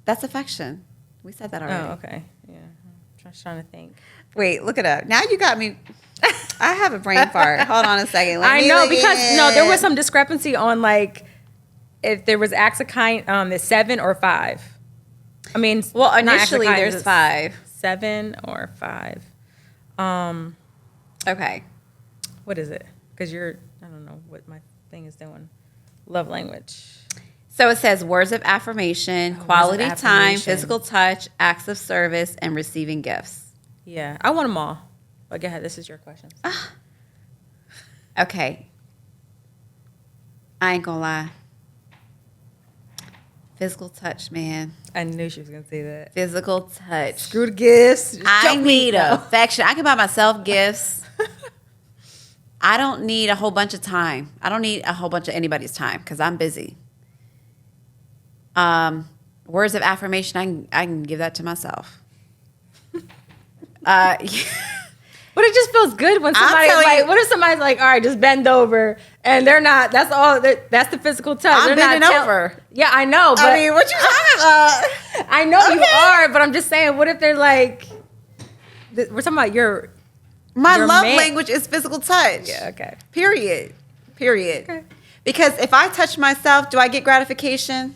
Speaker 2: That's affection. We said that already.
Speaker 1: Oh, okay. Yeah. I'm just trying to think.
Speaker 2: Wait, look it up. Now you got me. I have a brain fart. Hold on a second.
Speaker 1: I know, because there was some discrepancy on, like, if there was acts of kind, it's 7 or 5. I mean,
Speaker 2: well, initially there's 5.
Speaker 1: 7 or 5.
Speaker 2: Okay.
Speaker 1: What is it? Because I don't know what my thing is doing. Love language.
Speaker 2: So it says words of affirmation, quality time, physical touch, acts of service, and receiving gifts.
Speaker 1: Yeah, I want them all. But go ahead. This is your question.
Speaker 2: Okay. I ain't gonna lie. Physical touch, man.
Speaker 1: I knew she was gonna say that.
Speaker 2: Physical touch.
Speaker 1: Screw the gifts.
Speaker 2: I need affection. I can buy myself gifts. I don't need a whole bunch of time. I don't need a whole bunch of anybody's time because I'm busy. Words of affirmation, I can give that to myself.
Speaker 1: But it just feels good when somebody's like, what if somebody's like, all right, just bend over, and they're not, that's all, that's the physical touch.
Speaker 2: I'm bending over.
Speaker 1: Yeah, I know. But
Speaker 2: I mean, what you talking about?
Speaker 1: I know you are, but I'm just saying, what if they're like, we're talking about
Speaker 2: my love language is physical touch.
Speaker 1: Yeah, okay.
Speaker 2: Period.
Speaker 1: Okay.
Speaker 2: Because if I touch myself, do I get gratification?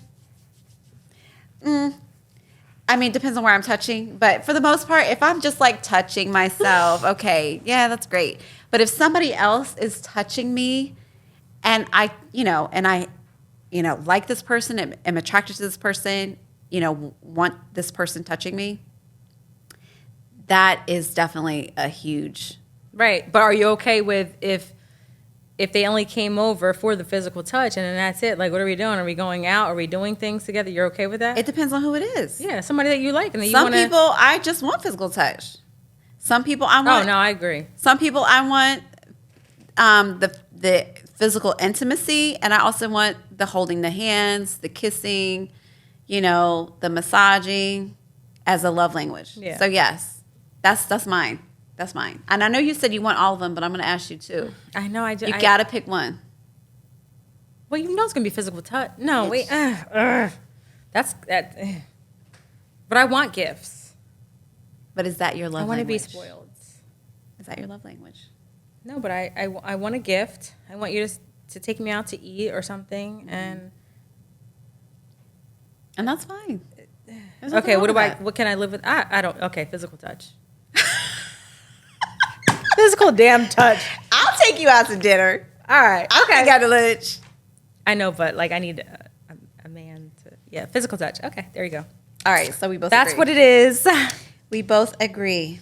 Speaker 2: I mean, it depends on where I'm touching. But for the most part, if I'm just like touching myself, okay, yeah, that's great. But if somebody else is touching me and I like this person, am attracted to this person, want this person touching me, that is definitely a huge.
Speaker 1: Right. But are you okay with if they only came over for the physical touch and then that's it? Like, what are we doing? Are we going out? Are we doing things together? You're okay with that?
Speaker 2: It depends on who it is.
Speaker 1: Yeah, somebody that you like. And
Speaker 2: some people, I just want physical touch. Some people I want.
Speaker 1: Oh, no, I agree.
Speaker 2: Some people I want the physical intimacy, and I also want the holding the hands, the kissing, the massaging as a love language.
Speaker 1: Yeah.
Speaker 2: So yes, that's mine. That's mine. And I know you said you want all of them, but I'm going to ask you too.
Speaker 1: I know I do.
Speaker 2: You got to pick one.
Speaker 1: Well, you know it's going to be physical touch. No, wait. That's that. But I want gifts.
Speaker 2: But is that your love language?
Speaker 1: I want to be spoiled.
Speaker 2: Is that your love language?
Speaker 1: No, but I want a gift. I want you to take me out to eat or something.
Speaker 2: And that's fine.
Speaker 1: Okay, what can I live with? I don't. Okay, physical touch. Physical damn touch.
Speaker 2: I'll take you out to dinner.
Speaker 1: All right.
Speaker 2: I'll take you out to lunch.
Speaker 1: I know, but like I need a man to, physical touch. Okay, there you go.
Speaker 2: All right, so we both
Speaker 1: That's
Speaker 2: agree.
Speaker 1: what it is.
Speaker 2: We both agree.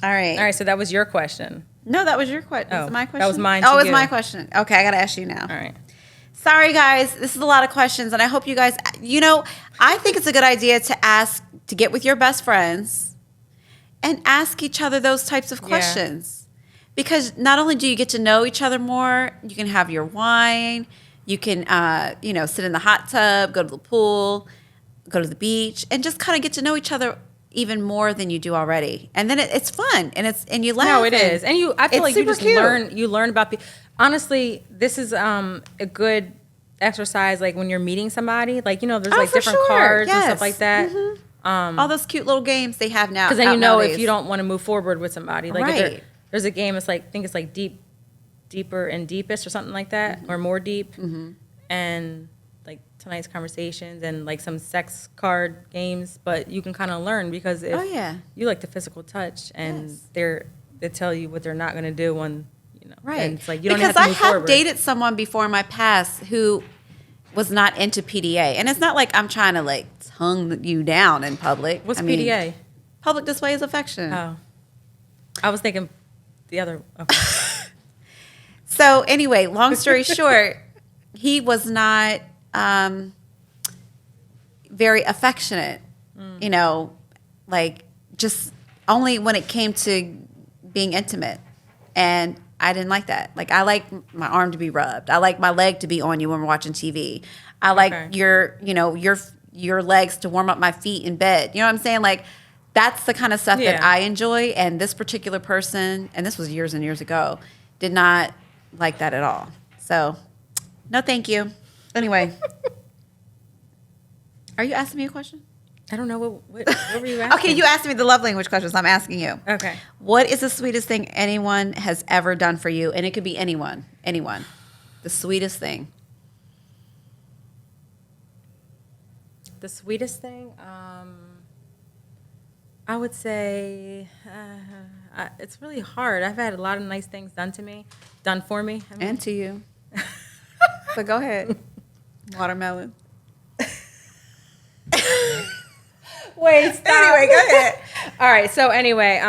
Speaker 2: All right.
Speaker 1: All right, so that was your question.
Speaker 2: No, that was your question.
Speaker 1: Oh,
Speaker 2: Was it my question?
Speaker 1: that was mine
Speaker 2: Oh,
Speaker 1: to
Speaker 2: it was
Speaker 1: you.
Speaker 2: my question. Okay, I got to ask you now.
Speaker 1: All right.
Speaker 2: Sorry, guys. This is a lot of questions, and I hope you guys, I think it's a good idea to get with your best friends and ask each other those types of questions. Because not only do you get to know each other more, you can have your wine, you can, sit in the hot tub, go to the pool, go to the beach, and just kind of get to know each other even more than you do already. And then it's fun, and you laugh.
Speaker 1: No, it is. And I feel
Speaker 2: it's
Speaker 1: like you
Speaker 2: super
Speaker 1: just
Speaker 2: cute.
Speaker 1: you learn about people. Honestly, this is a good exercise, like when you're meeting somebody, like, there's like
Speaker 2: for
Speaker 1: different
Speaker 2: sure.
Speaker 1: cards and
Speaker 2: Yes.
Speaker 1: stuff like that.
Speaker 2: All those cute little games they have now.
Speaker 1: Because then
Speaker 2: out
Speaker 1: you know
Speaker 2: nowadays.
Speaker 1: if you don't want to move forward with somebody. Like if
Speaker 2: Right.
Speaker 1: there's a game, it's like, I think it's like deeper and deepest or something like that, or more deep. And like tonight's conversations and like some sex card games, but you can kind of learn because if you like the physical touch and they tell you what they're not going to do when,
Speaker 2: Right.
Speaker 1: and it's like you don't
Speaker 2: because
Speaker 1: have to move
Speaker 2: I have
Speaker 1: forward.
Speaker 2: dated someone before in my past who was not into PDA. And it's not like I'm trying to like tongue you down in public.
Speaker 1: What's
Speaker 2: I mean,
Speaker 1: PDA?
Speaker 2: Public displays of affection.
Speaker 1: Oh, I was thinking the other. Okay.
Speaker 2: So anyway, long story short, he was not very affectionate, like just only when it came to being intimate. And I didn't like that. Like I like my arm to be rubbed. I like my leg to be on you when we're watching TV. I like your legs to warm up my feet in bed. You know what I'm saying? Like that's the kind of stuff that I enjoy. And this particular person, and this was years and years ago, did not like that at all. So no, thank you. Anyway, are you asking me a question?
Speaker 1: I don't know what were you asking?
Speaker 2: Okay, you asked me the love language questions. I'm asking you.
Speaker 1: Okay.
Speaker 2: What is the sweetest thing anyone has ever done for you? And it could be anyone. The sweetest thing.
Speaker 1: The sweetest thing, I would say it's really hard. I've had a lot of nice things done for me. I mean,
Speaker 2: And to you. But go ahead. Watermelon.
Speaker 1: wait, stop.
Speaker 2: Anyway, go ahead.
Speaker 1: All right. So anyway,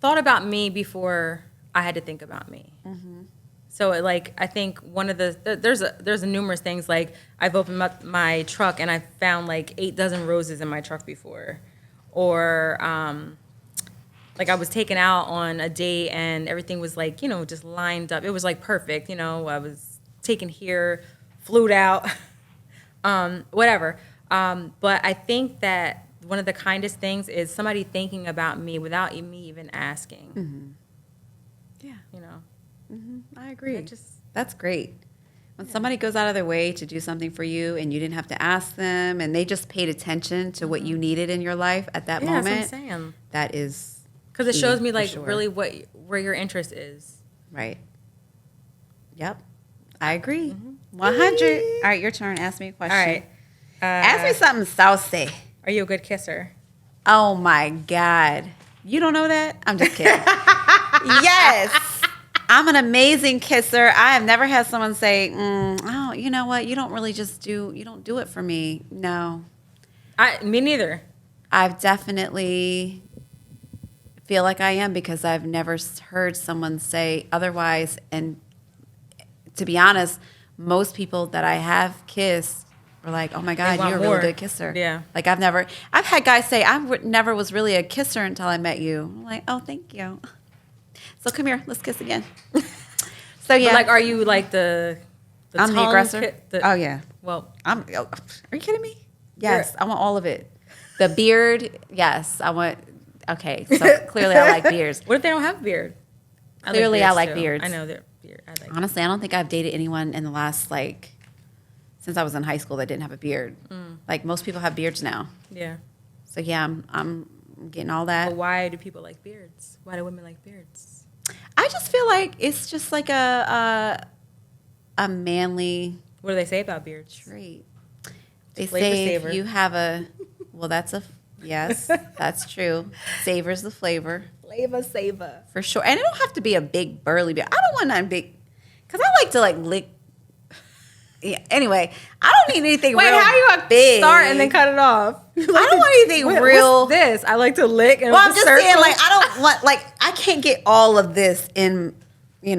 Speaker 1: thought about me before I had to think about me. So I think one of there's numerous things, like I've opened up my truck and I found like 8 dozen roses in my truck before, or like I was taken out on a date and everything was like just lined up. It was like perfect. I was taken here, flew out, whatever. But I think that one of the kindest things is somebody thinking about me without me even asking.
Speaker 2: Yeah. I
Speaker 1: I
Speaker 2: agree.
Speaker 1: just
Speaker 2: That's great. When somebody goes out of their way to do something for you and you didn't have to ask them and they just paid attention to what you needed in your life at that moment.
Speaker 1: That's what I'm saying.
Speaker 2: That is
Speaker 1: Because it
Speaker 2: key,
Speaker 1: shows me
Speaker 2: for
Speaker 1: like
Speaker 2: sure.
Speaker 1: really where your interest is.
Speaker 2: Right. Yep. I agree. 100. All right, your turn. Ask me a question.
Speaker 1: All right.
Speaker 2: Ask me something saucy.
Speaker 1: Are you a good kisser?
Speaker 2: Oh my God. You don't know that? I'm just kidding. Yes. I'm an amazing kisser. I have never had someone say, oh, you know what? You don't do it for me. No.
Speaker 1: Me neither.
Speaker 2: I've definitely feel like I am because I've never heard someone say otherwise. And to be honest, most people that I have kissed were like, oh my God,
Speaker 1: want
Speaker 2: you're a
Speaker 1: more.
Speaker 2: really good kisser.
Speaker 1: Yeah.
Speaker 2: Like I've had guys say, never was really a kisser until I met you. I'm like, oh, thank you. So come here, let's kiss again. So yeah.
Speaker 1: But like, are you like the
Speaker 2: I'm the
Speaker 1: tongue
Speaker 2: aggressor? Oh yeah.
Speaker 1: Well,
Speaker 2: Are you kidding me? Yes, I want all of it. The beard, yes, I want. Okay, so clearly I like beards.
Speaker 1: what if they don't have a beard?
Speaker 2: Clearly I like
Speaker 1: too.
Speaker 2: beards.
Speaker 1: I know they're beard. I like.
Speaker 2: Honestly, I don't think I've dated anyone in the last since I was in high school that didn't have a beard. Like most people have beards now.
Speaker 1: Yeah.
Speaker 2: So yeah, I'm getting all that.
Speaker 1: But why do people like beards? Why do women like beards?
Speaker 2: I just feel like it's just like a manly
Speaker 1: What do they say about beards?
Speaker 2: trait. They
Speaker 1: Flavor
Speaker 2: say
Speaker 1: saver.
Speaker 2: if you have a, well, that's a Yes, that's true. Savors the flavor.
Speaker 1: Flavor saver.
Speaker 2: For sure. And it don't have to be a big burly beard. I don't want nothing big. Because I like to like lick. Yeah. Anyway, I don't need anything
Speaker 1: Wait,
Speaker 2: real
Speaker 1: how you gonna
Speaker 2: big.
Speaker 1: start and then cut it off?
Speaker 2: I don't want anything real.
Speaker 1: What's this? I like to lick and
Speaker 2: Well, I'm
Speaker 1: with
Speaker 2: just
Speaker 1: the
Speaker 2: saying,
Speaker 1: circle.
Speaker 2: like, I don't want, like, I can't get all of this in,
Speaker 1: In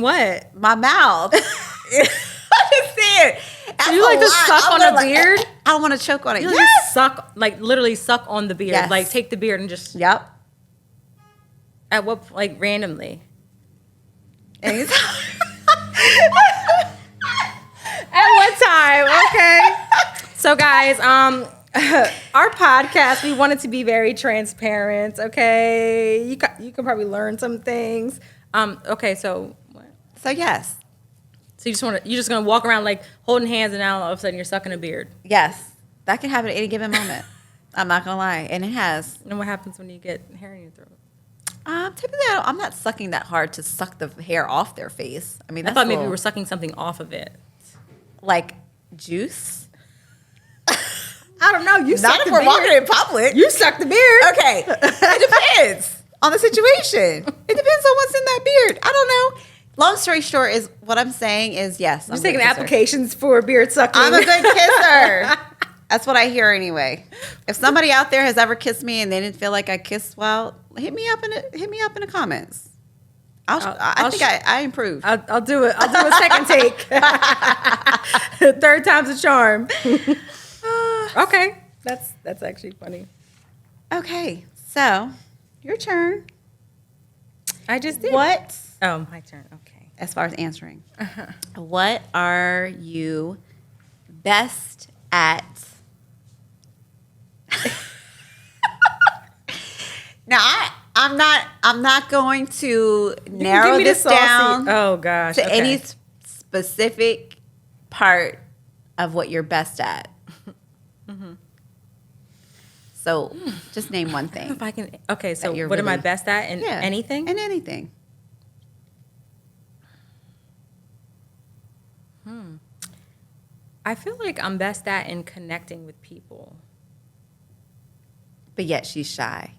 Speaker 1: what?
Speaker 2: my mouth. I'm just saying.
Speaker 1: Do you like to suck on a beard?
Speaker 2: I don't want to choke on it.
Speaker 1: You
Speaker 2: Yes.
Speaker 1: just suck, like literally suck on the beard.
Speaker 2: Yes.
Speaker 1: Like take the beard and just
Speaker 2: Yep.
Speaker 1: at what like randomly.
Speaker 2: Anytime.
Speaker 1: At what time? Okay. So guys, our podcast, we want it to be very transparent. Okay, you can probably learn some things. Okay, so what?
Speaker 2: So, yes.
Speaker 1: So you're just gonna walk around like holding hands, and now all of a sudden you're sucking a beard.
Speaker 2: Yes. That can happen at any given moment. I'm not going to lie. And it has.
Speaker 1: And what happens when you get hair in your throat?
Speaker 2: Typically, I'm not sucking that hard to suck the hair off their face. I mean,
Speaker 1: I
Speaker 2: that's
Speaker 1: thought maybe we were sucking something off of it.
Speaker 2: like juice.
Speaker 1: I don't know. You
Speaker 2: Not
Speaker 1: suck
Speaker 2: if
Speaker 1: the
Speaker 2: we're
Speaker 1: beard.
Speaker 2: walking in public.
Speaker 1: You suck the beard.
Speaker 2: Okay. It depends on the situation. It depends on what's in that beard. I don't know. Long story short is what I'm saying is yes.
Speaker 1: You're taking applications for beard sucking.
Speaker 2: I'm a good kisser. That's what I hear anyway. If somebody out there has ever kissed me and they didn't feel like I kissed well, hit me up in the comments. I improved.
Speaker 1: I'll do it. I'll do a second take. Third time's a charm. Okay, that's actually funny.
Speaker 2: Okay, so your turn.
Speaker 1: I just did.
Speaker 2: What?
Speaker 1: Oh, my turn. Okay.
Speaker 2: As far as answering, what are you best at? Now I'm not going to narrow
Speaker 1: give me
Speaker 2: this
Speaker 1: the saucy-
Speaker 2: down
Speaker 1: Oh gosh.
Speaker 2: to
Speaker 1: okay.
Speaker 2: any specific part of what you're best at. So just name one thing.
Speaker 1: If I can. Okay, so
Speaker 2: you're
Speaker 1: what am I
Speaker 2: really-
Speaker 1: best at in
Speaker 2: Yeah,
Speaker 1: anything?
Speaker 2: In anything.
Speaker 1: I feel like I'm best at in connecting with people.
Speaker 2: But yet she's shy.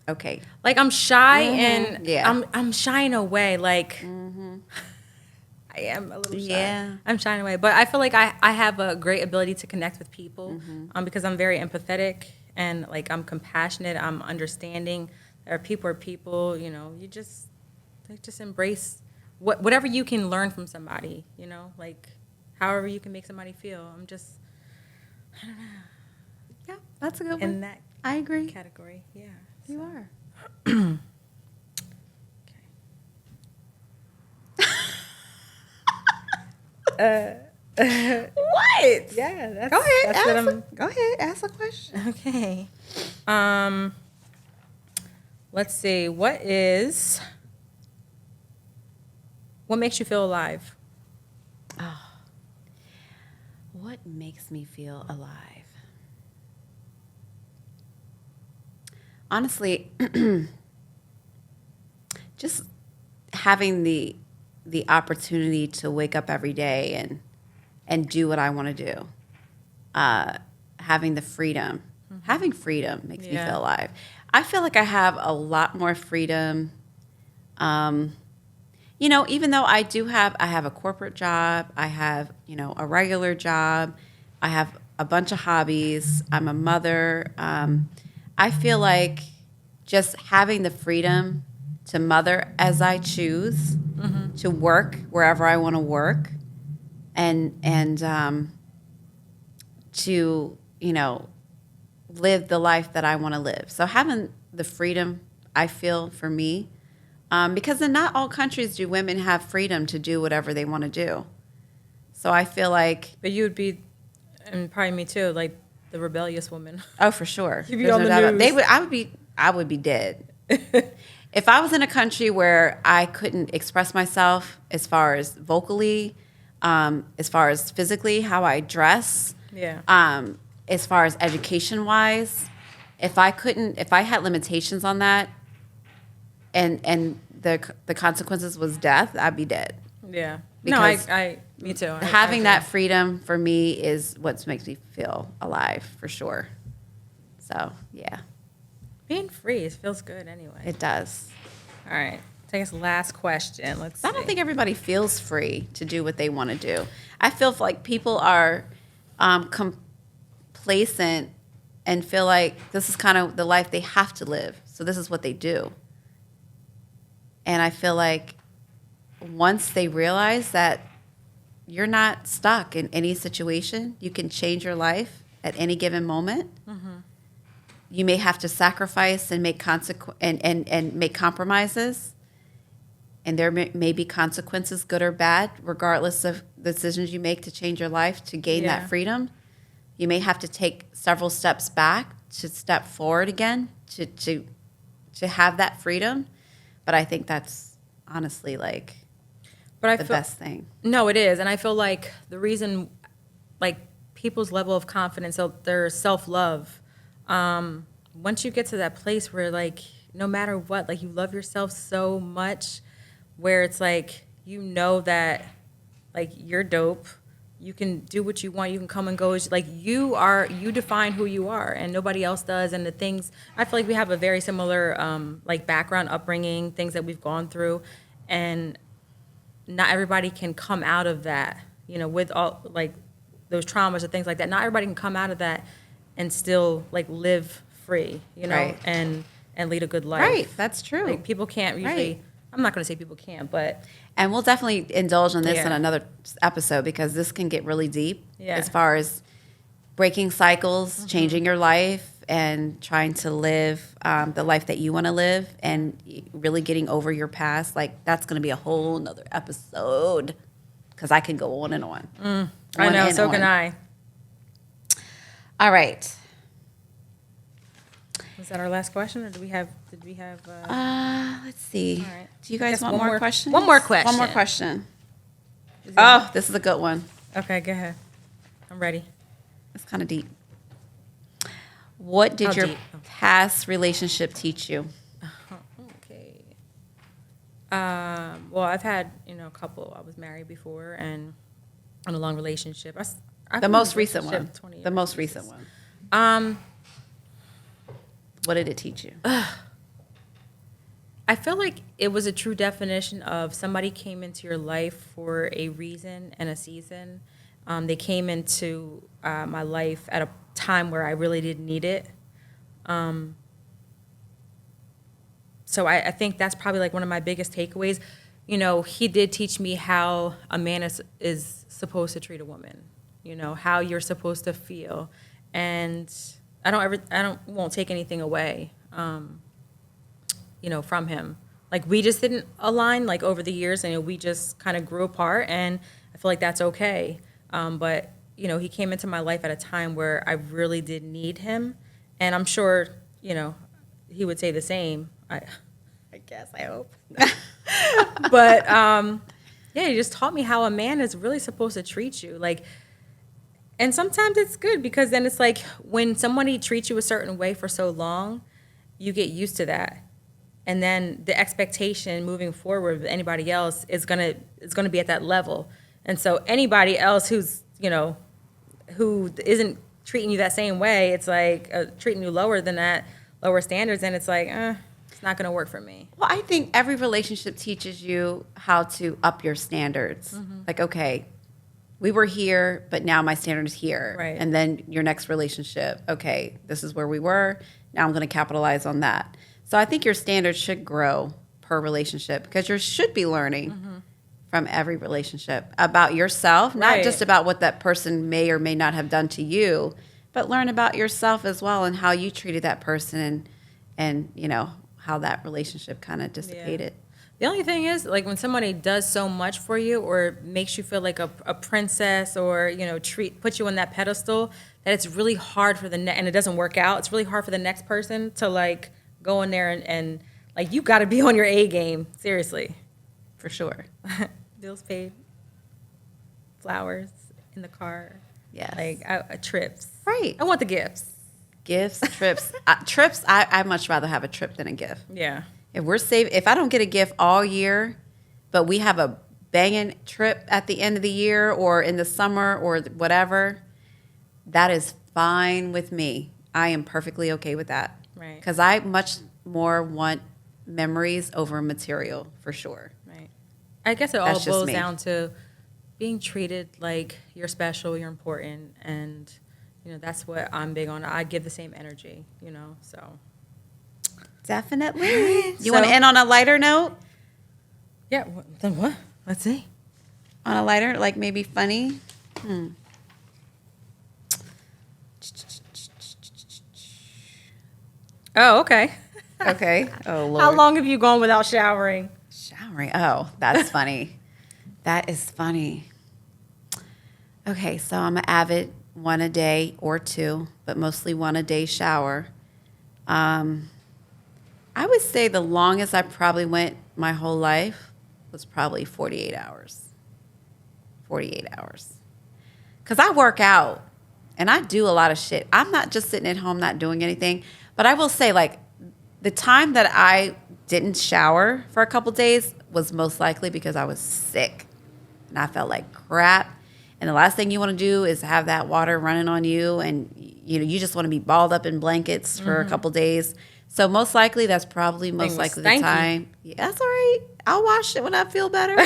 Speaker 2: Okay.
Speaker 1: Like I'm shy and
Speaker 2: Yeah.
Speaker 1: I'm shying away. Like I am a little shy.
Speaker 2: Yeah.
Speaker 1: I'm shying away, but I feel like I have a great ability to connect with people because I'm very empathetic and like I'm compassionate. I'm understanding. There are people. You know, you just embrace whatever you can learn from somebody. You know, like however you can make somebody feel. I don't know.
Speaker 2: Yeah, that's a good one.
Speaker 1: In that
Speaker 2: I agree.
Speaker 1: category, yeah.
Speaker 2: You are. What?
Speaker 1: Yeah, that's
Speaker 2: Go ahead.
Speaker 1: That's what I'm.
Speaker 2: Go ahead. Ask a question.
Speaker 1: Okay. Let's see. What makes you feel alive?
Speaker 2: What makes me feel alive? Honestly, just having the opportunity to wake up every day and do what I want to do. Having the freedom. Having freedom makes me
Speaker 1: Yeah.
Speaker 2: feel alive. I feel like I have a lot more freedom. You know, even though I have a corporate job, I have, a regular job, I have a bunch of hobbies, I'm a mother. I feel like just having the freedom to mother as I choose, to work wherever I want to work, and to, live the life that I want to live. So having the freedom, I feel, for me, because in not all countries do women have freedom to do whatever they want to do. So I feel like...
Speaker 1: But you would be, and probably me too, like the rebellious woman.
Speaker 2: Oh, for sure.
Speaker 1: You'd be
Speaker 2: There's
Speaker 1: on
Speaker 2: no
Speaker 1: the
Speaker 2: doubt about-
Speaker 1: news.
Speaker 2: I would be dead. If I was in a country where I couldn't express myself as far as vocally, as far as physically, how I dress,
Speaker 1: Yeah.
Speaker 2: as far as education-wise, if I had limitations on that, and the consequences was death, I'd be dead.
Speaker 1: Yeah.
Speaker 2: Because
Speaker 1: Me too.
Speaker 2: Having that freedom for me is what makes me feel alive, for sure. So, yeah,
Speaker 1: Being free, it feels good anyway.
Speaker 2: it does.
Speaker 1: All right. So I guess last question. Let's see.
Speaker 2: I don't think everybody feels free to do what they want to do. I feel like people are complacent and feel like this is kind of the life they have to live. So this is what they do. And I feel like once they realize that you're not stuck in any situation, you can change your life at any given moment. Mm-hmm. You may have to sacrifice and make and make compromises. And there may be consequences, good or bad, regardless of the decisions you make to change your life to gain that freedom. You may have to take several steps back to step forward again to have that freedom. But I think that's honestly like the best thing.
Speaker 1: No, it is. And I feel like the reason, like people's level of confidence, their self-love, once you get to that place where like no matter what, like you love yourself so much, where it's like, you know that like you're dope, you can do what you want, you can come and go. It's like you define who you are and nobody else does. And the things, I feel like we have a very similar like background, upbringing, things that we've gone through. And not everybody can come out of that, you know, with all like those traumas or things like that. Not everybody can come out of that and still like live free, you know,
Speaker 2: Right.
Speaker 1: and lead a good life.
Speaker 2: Right, that's true.
Speaker 1: Like people can't usually,
Speaker 2: Right.
Speaker 1: I'm not going to say people can't, but.
Speaker 2: And we'll definitely indulge in this
Speaker 1: Yeah.
Speaker 2: in another episode because this can get really deep as
Speaker 1: Yeah.
Speaker 2: far as breaking cycles, changing your life, and trying to live the life that you want to live and really getting over your past. Like, that's going to be a whole nother episode because I can go on and on.
Speaker 1: I
Speaker 2: On
Speaker 1: know,
Speaker 2: and
Speaker 1: so
Speaker 2: on.
Speaker 1: can I.
Speaker 2: All right.
Speaker 1: Was that our last question, or did we have?
Speaker 2: Let's see.
Speaker 1: All right.
Speaker 2: Do you guys
Speaker 1: Guess
Speaker 2: want
Speaker 1: one
Speaker 2: more
Speaker 1: more-
Speaker 2: questions?
Speaker 1: one more question.
Speaker 2: One more question. Oh, this is a good one.
Speaker 1: Okay, go ahead. I'm ready.
Speaker 2: It's kind of deep. What did
Speaker 1: How
Speaker 2: your
Speaker 1: deep?
Speaker 2: past relationship teach you?
Speaker 1: Okay. Well, I've had a couple. I was married before and in a long relationship. I've
Speaker 2: The
Speaker 1: been in
Speaker 2: most
Speaker 1: a
Speaker 2: recent
Speaker 1: relationship
Speaker 2: one.
Speaker 1: 20
Speaker 2: The
Speaker 1: years.
Speaker 2: most recent one. What did it teach you?
Speaker 1: I feel like it was a true definition of somebody came into your life for a reason and a season. They came into my life at a time where I really didn't need it. So I think that's probably like one of my biggest takeaways. You know, he did teach me how a man is supposed to treat a woman. You know, how you're supposed to feel, and won't take anything away. From him. Like we just didn't align like over the years, and we just kind of grew apart, and I feel like that's okay. But he came into my life at a time where I really did need him, and I'm sure he would say the same. I guess, I hope. But he just taught me how a man is really supposed to treat you. Like, and sometimes it's good because then it's like when somebody treats you a certain way for so long, you get used to that. And then the expectation moving forward with anybody else is gonna be at that level. And so anybody else who isn't treating you that same way, it's like treating you lower than that, lower standards, and it's like, it's not gonna work for me.
Speaker 2: Well, I think every relationship teaches you how to up your standards. Like, okay, we were here, but now my standard is here.
Speaker 1: Right.
Speaker 2: And then your next relationship, okay, this is where we were. Now I'm going to capitalize on that. So I think your standards should grow per relationship because you should be learning from every relationship about yourself, not
Speaker 1: Right.
Speaker 2: just about what that person may or may not have done to you, but learn about yourself as well and how you treated that person and how that relationship kind of dissipated.
Speaker 1: The only thing is, like, when somebody does so much for you or makes you feel like a princess or, put you on that pedestal, that it's really hard for and it doesn't work out, it's really hard for the next person to, like, go in there and like, you got to be on your A game, seriously.
Speaker 2: For sure.
Speaker 1: Bills paid, flowers in the car.
Speaker 2: Yes.
Speaker 1: Like, trips.
Speaker 2: Right.
Speaker 1: I want the gifts.
Speaker 2: Gifts, trips. Trips, I'd much rather have a trip than a gift.
Speaker 1: Yeah.
Speaker 2: If I don't get a gift all year, but we have a banging trip at the end of the year or in the summer or whatever, that is fine with me. I am perfectly okay with that.
Speaker 1: Right.
Speaker 2: Because I much more want memories over material, for sure.
Speaker 1: Right. I guess it all
Speaker 2: That's just
Speaker 1: boils
Speaker 2: me.
Speaker 1: down to being treated like you're special, you're important, and that's what I'm big on. I give the same energy, so.
Speaker 2: Definitely. You
Speaker 1: So-
Speaker 2: want to end on a lighter note?
Speaker 1: Yeah, then what? Let's see.
Speaker 2: On a lighter, like maybe funny?
Speaker 1: Oh, okay.
Speaker 2: Okay. Oh, Lord.
Speaker 1: How long have you gone without showering?
Speaker 2: Showering. Oh, that's funny. That is funny. Okay, so I'm an avid one a day or two, but mostly one a day shower. I would say the longest I probably went my whole life was probably 48 hours. 48 hours. Because I work out and I do a lot of shit. I'm not just sitting at home not doing anything, but I will say, like, the time that I didn't shower for a couple days was most likely because I was sick and I felt like crap. And the last thing you want to do is have that water running on you, and you just want to be balled up in blankets for a couple days. So most likely that's probably most
Speaker 1: was
Speaker 2: likely the
Speaker 1: stanky.
Speaker 2: time. Yeah, that's all right. I'll wash it when I feel better.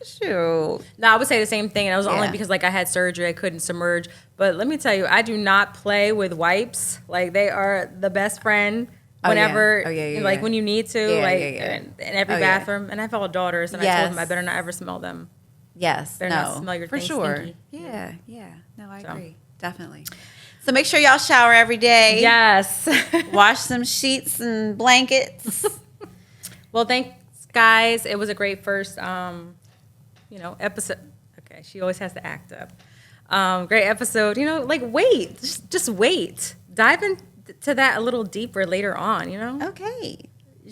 Speaker 2: Shoot.
Speaker 1: No, I would say the same thing, and it was only
Speaker 2: Yeah.
Speaker 1: because I had surgery, I couldn't submerge. But let me tell you, I do not play with wipes. Like, they are the best friend
Speaker 2: Oh, yeah.
Speaker 1: whenever,
Speaker 2: Oh, yeah,
Speaker 1: like
Speaker 2: yeah.
Speaker 1: when you need to,
Speaker 2: Yeah,
Speaker 1: like
Speaker 2: yeah, yeah.
Speaker 1: In every
Speaker 2: Oh, yeah.
Speaker 1: bathroom. And I have all daughters, and I
Speaker 2: Yes.
Speaker 1: told them I better not ever smell them.
Speaker 2: Yes.
Speaker 1: Better
Speaker 2: no.
Speaker 1: not smell your
Speaker 2: for
Speaker 1: things
Speaker 2: sure.
Speaker 1: stinky.
Speaker 2: Yeah. Yeah. No, I
Speaker 1: So.
Speaker 2: agree. Definitely. So make sure y'all shower every day.
Speaker 1: Yes.
Speaker 2: Wash some sheets and blankets.
Speaker 1: Well, thanks, guys. It was a great first, episode. Okay, she always has to act up. Great episode. Like, wait. Just wait. Dive into that a little deeper later on,
Speaker 2: Okay.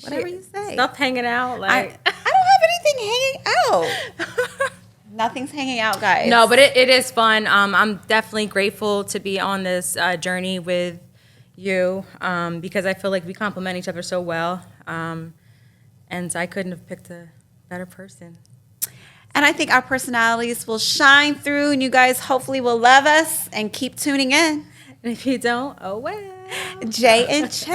Speaker 2: Whatever you say.
Speaker 1: Stuff hanging out. Like,
Speaker 2: I don't have anything hanging out. Nothing's hanging out, guys.
Speaker 1: no, but it is fun. I'm definitely grateful to be on this journey with you because I feel like we complement each other so well. And I couldn't have picked a better person.
Speaker 2: And I think our personalities will shine through, and you guys hopefully will love us and keep tuning in.
Speaker 1: And if you don't, oh well.
Speaker 2: Jay and Che.